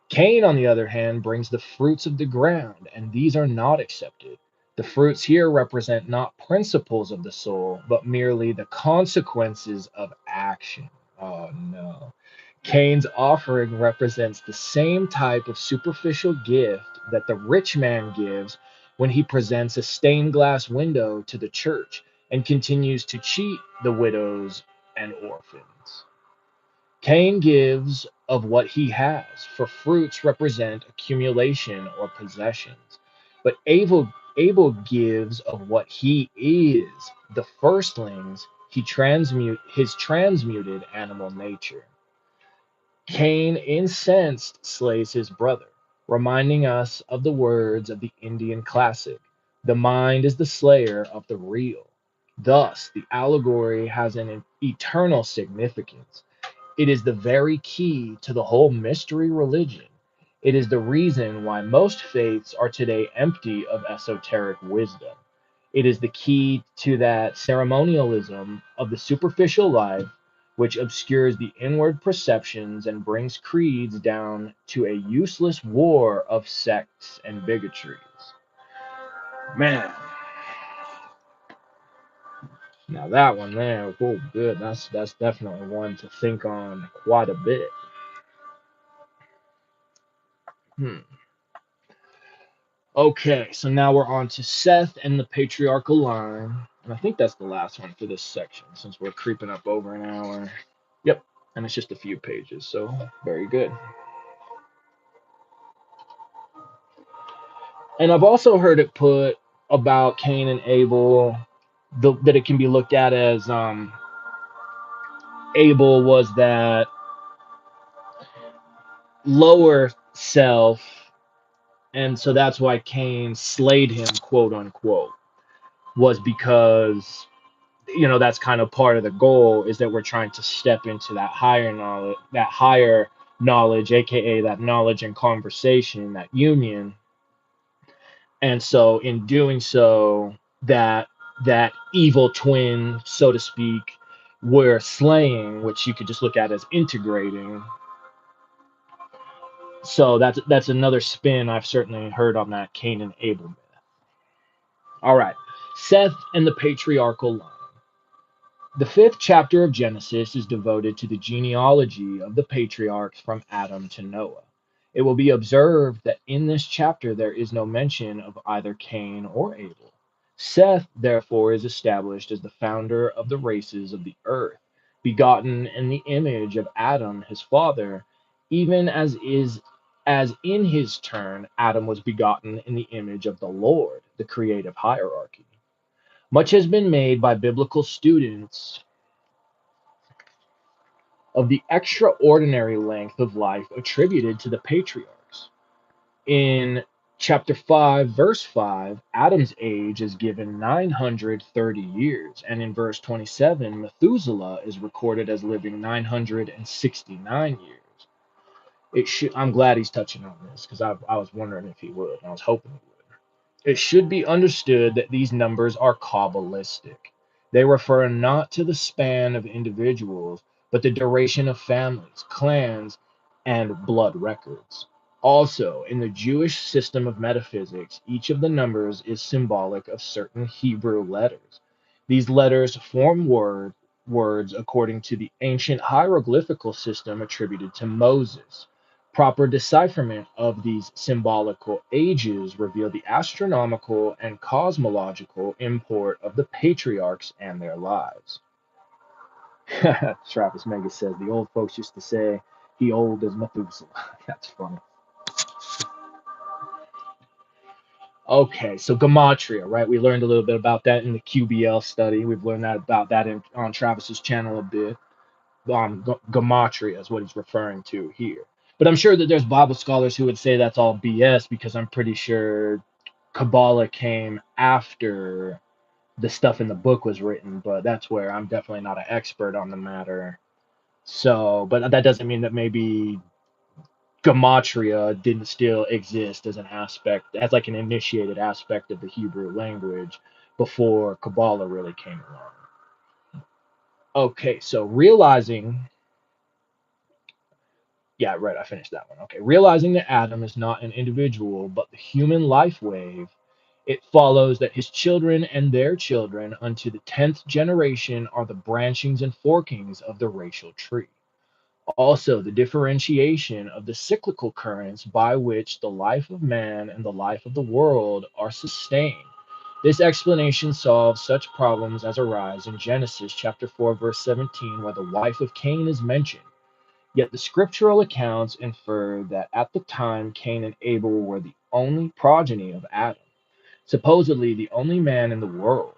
Cain, on the other hand, brings the fruits of the ground, and these are not accepted. The fruits here represent not principles of the soul, but merely the consequences of action. Oh no. Cain's offering represents the same type of superficial gift that the rich man gives when he presents a stained glass window to the church and continues to cheat the widows and orphans. Cain gives of what he has, for fruits represent accumulation or possessions. But Abel gives of what he is, the firstlings, his transmuted animal nature. Cain, incensed, slays his brother, reminding us of the words of the Indian classic, the mind is the slayer of the real. Thus, the allegory has an eternal significance. It is the very key to the whole mystery religion. It is the reason why most faiths are today empty of esoteric wisdom. It is the key to that ceremonialism of the superficial life which obscures the inward perceptions and brings creeds down to a useless war of sects and bigotries. Man, now that one there, oh good. That's definitely one to think on quite a bit. Hmm. Okay, so now we're on to Seth and the patriarchal line. And I think that's the last one for this section since we're creeping up over an hour. Yep, and it's just a few pages, so very good. And I've also heard it put about Cain and Abel that it can be looked at as Abel was that lower self, and so that's why Cain slayed him, quote unquote, was because that's kind of part of the goal, is that we're trying to step into that higher knowledge, aka that knowledge and conversation, that union. And so in doing so, that that evil twin, so to speak, we're slaying, which you could just look at as integrating. So that's another spin I've certainly heard on that Cain and Abel myth. All right, Seth and the patriarchal line. The fifth chapter of Genesis is devoted to the genealogy of the patriarchs from Adam to Noah. It will be observed that in this chapter there is no mention of either Cain or Abel. Seth, therefore, is established as the founder of the races of the earth, begotten in the image of Adam, his father, even as in his turn Adam was begotten in the image of the Lord, the creative hierarchy. Much has been made by biblical students of the extraordinary length of life attributed to the patriarchs. In chapter 5, verse 5, Adam's age is given 930 years, and in verse 27, Methuselah is recorded as living 969 years. I'm glad he's touching on this, because I was wondering if he would, and I was hoping he would. It should be understood that these numbers are Kabbalistic. They refer not to the span of individuals, but the duration of families, clans, and blood records. Also, in the Jewish system of metaphysics, each of the numbers is symbolic of certain Hebrew letters. These letters form words according to the ancient hieroglyphical system attributed to Moses. Proper decipherment of these symbolical ages reveal the astronomical and cosmological import of the patriarchs and their lives. Travis Mega says the old folks used to say he old as Methuselah. That's funny. Okay, so gematria, right? We learned a little bit about that in the QBL study. We've learned about that on Travis's channel a bit. Gematria is what he's referring to here. But I'm sure that there's Bible scholars who would say that's all BS, because I'm pretty sure Kabbalah came after the stuff in the book was written. But that's where I'm definitely not an expert on the matter. So, but that doesn't mean that maybe Gematria didn't still exist as an aspect, as like an initiated aspect of the Hebrew language before Kabbalah really came along. Okay, so yeah, right, I finished that one. Okay, realizing that Adam is not an individual, but the human life wave, it follows that his children and their children unto the 10th generation are the branchings and forkings of the racial tree. Also, the differentiation of the cyclical currents by which the life of man and the life of the world are sustained. This explanation solves such problems as arise in Genesis chapter 4, verse 17, where the wife of Cain is mentioned. Yet the scriptural accounts infer that at the time Cain and Abel were the only progeny of Adam, supposedly the only man in the world.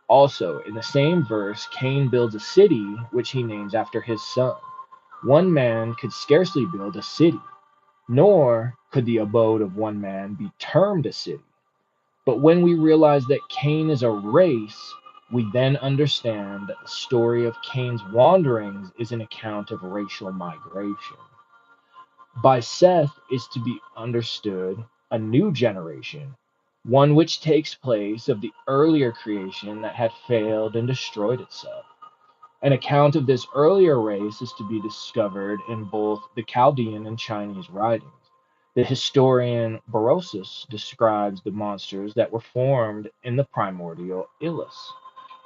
Also, in the same verse, Cain builds a city which he names after his son. One man could scarcely build a city, nor could the abode of one man be termed a city. But when we realize that Cain is a race, we then understand that the story of Cain's wanderings is an account of racial migration. By Seth is to be understood a new generation, one which takes place of the earlier creation that had failed and destroyed itself. An account of this earlier race is to be discovered in both the Chaldean and Chinese writings. The historian Berosus describes the monsters that were formed in the primordial Ilus,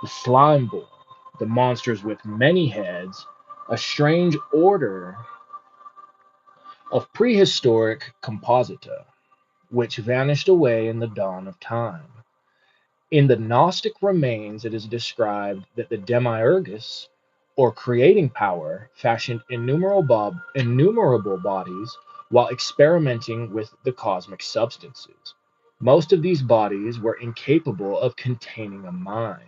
the slime-born, the monsters with many heads, a strange order of prehistoric composita, which vanished away in the dawn of time. In the Gnostic remains, it is described that the Demiurgus, or creating power, fashioned innumerable bodies while experimenting with the cosmic substances. Most of these bodies were incapable of containing a mind.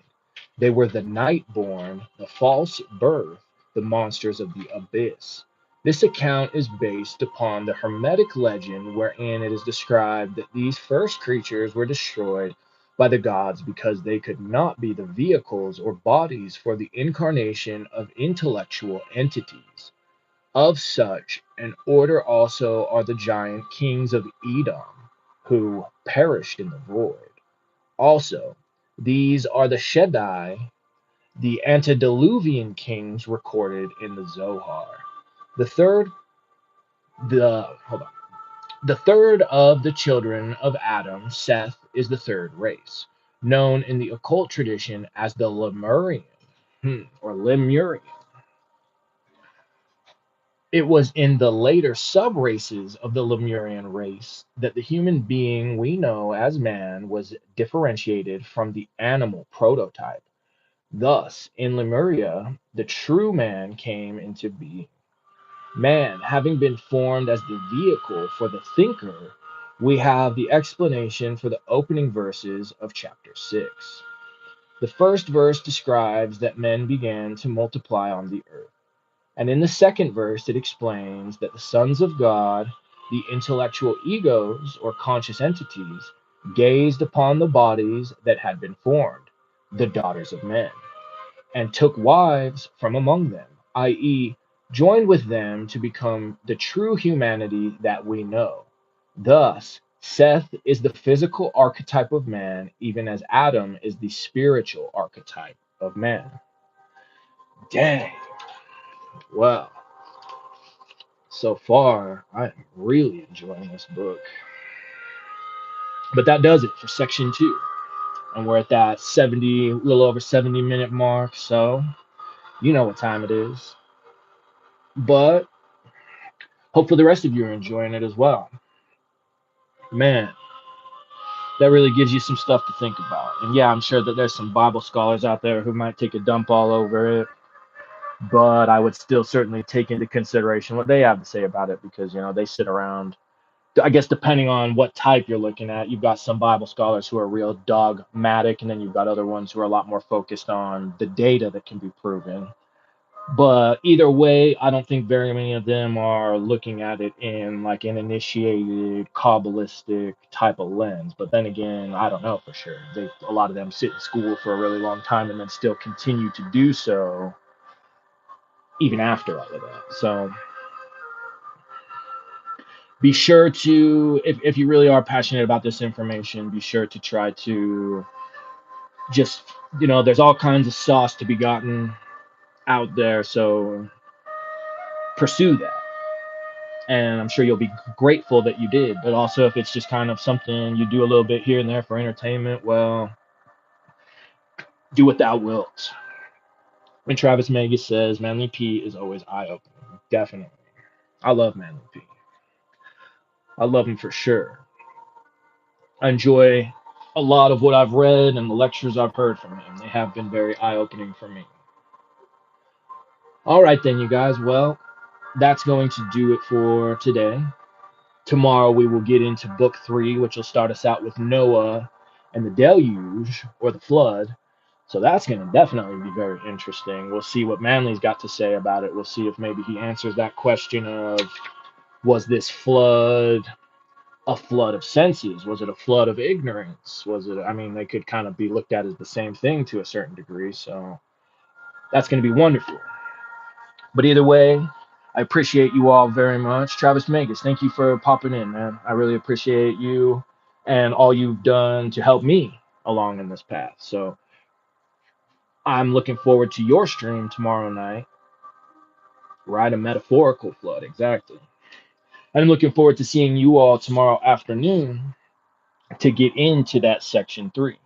They were the night born, the false birth, the monsters of the abyss. This account is based upon the Hermetic legend wherein it is described that these first creatures were destroyed by the gods because they could not be the vehicles or bodies for the incarnation of intellectual entities. Of such an order also are the giant kings of Edom, who perished in the void. Also, these are the Shaddai, the antediluvian kings recorded in the Zohar. The third, hold on. The third of the children of Adam, Seth, is the third race, known in the occult tradition as the Lemurian, or Lemurian. It was in the later sub-races of the Lemurian race that the human being we know as man was differentiated from the animal prototype. Thus, in Lemuria, the true man came into being. Man, having been formed as the vehicle for the thinker, we have the explanation for the opening verses of chapter 6. The first verse describes that men began to multiply on the earth. And in the second verse, it explains that the sons of God, the intellectual egos or conscious entities, gazed upon the bodies that had been formed, the daughters of men, and took wives from among them, i.e., joined with them to become the true humanity that we know. Thus, Seth is the physical archetype of man, even as Adam is the spiritual archetype of man. Dang. Well, so far, I'm really enjoying this book. But that does it for section 2. And we're at that 70, little over 70-minute mark. So, you know what time it is. But hopefully the rest of you are enjoying it as well. Man, that really gives you some stuff to think about. And yeah, I'm sure that there's some Bible scholars out there who might take a dump all over it. But I would still certainly take into consideration what they have to say about it because, they sit around. I guess depending on what type you're looking at, you've got some Bible scholars who are real dogmatic, and then you've got other ones who are a lot more focused on the data that can be proven. But either way, I don't think very many of them are looking at it in like an initiated Kabbalistic type of lens. But then again, I don't know for sure. A lot of them sit in school for a really long time and then still continue to do so even after all of that. So be sure to, if you really are passionate about this information, be sure to try to just, there's all kinds of sauce to be gotten out there. So pursue that. And I'm sure you'll be grateful that you did. But also, if it's just kind of something you do a little bit here and there for entertainment, well, do what thou wilt. When Travis Magus says Manly P is always eye-opening. Definitely. I love Manly P. I love him for sure. I enjoy a lot of what I've read and the lectures I've heard from him. They have been very eye-opening for me. All right, then, you guys. Well, that's going to do it for today. Tomorrow we will get into book 3, which will start us out with Noah and the deluge or the flood. So that's going to definitely be very interesting. We'll see what Manly's got to say about it. We'll see if maybe he answers that question of, was this flood a flood of senses? Was it a flood of ignorance? They could kind of be looked at as the same thing to a certain degree. So that's going to be wonderful. But either way, I appreciate you all very much. Travis Magus, thank you for popping in, man. I really appreciate you and all you've done to help me along in this path. So I'm looking forward to your stream tomorrow night. Right, a metaphorical flood, exactly. I'm looking forward to seeing you all tomorrow afternoon to get into that section 3.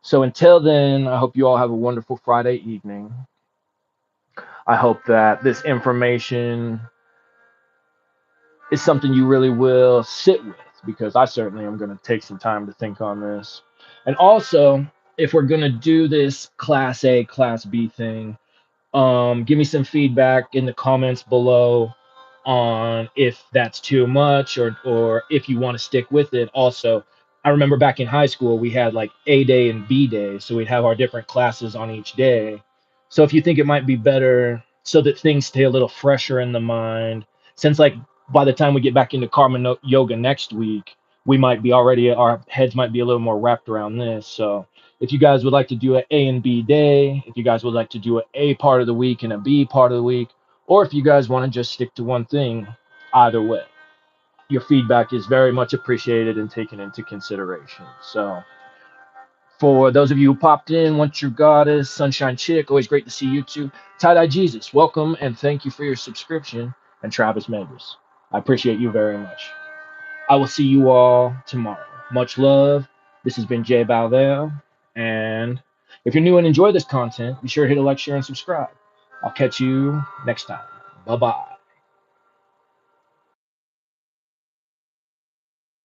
So until then, I hope you all have a wonderful Friday evening. I hope that this information is something you really will sit with, because I certainly am going to take some time to think on this. And also, if we're going to do this Class A, Class B thing, give me some feedback in the comments below on if that's too much or if you want to stick with it. Also, I remember back in high school, we had like A day and B day. So we'd have our different classes on each day. So if you think it might be better so that things stay a little fresher in the mind. Since like by the time we get back into karma yoga next week, we might be already, our heads might be a little more wrapped around this. So if you guys would like to do an A and B day, if you guys would like to do an A part of the week and a B part of the week, or if you guys want to just stick to one thing, either way, your feedback is very much appreciated and taken into consideration. So for those of you who popped in, Once Your Goddess, Sunshine Chick, always great to see you too. Tie Dye Jesus, welcome and thank you for your subscription. And Travis Megas, I appreciate you very much. I will see you all tomorrow. Much love. This has been Jay Balvell. And if you're new and enjoy this content, be sure to hit a like, share, and subscribe. I'll catch you next time. Bye bye.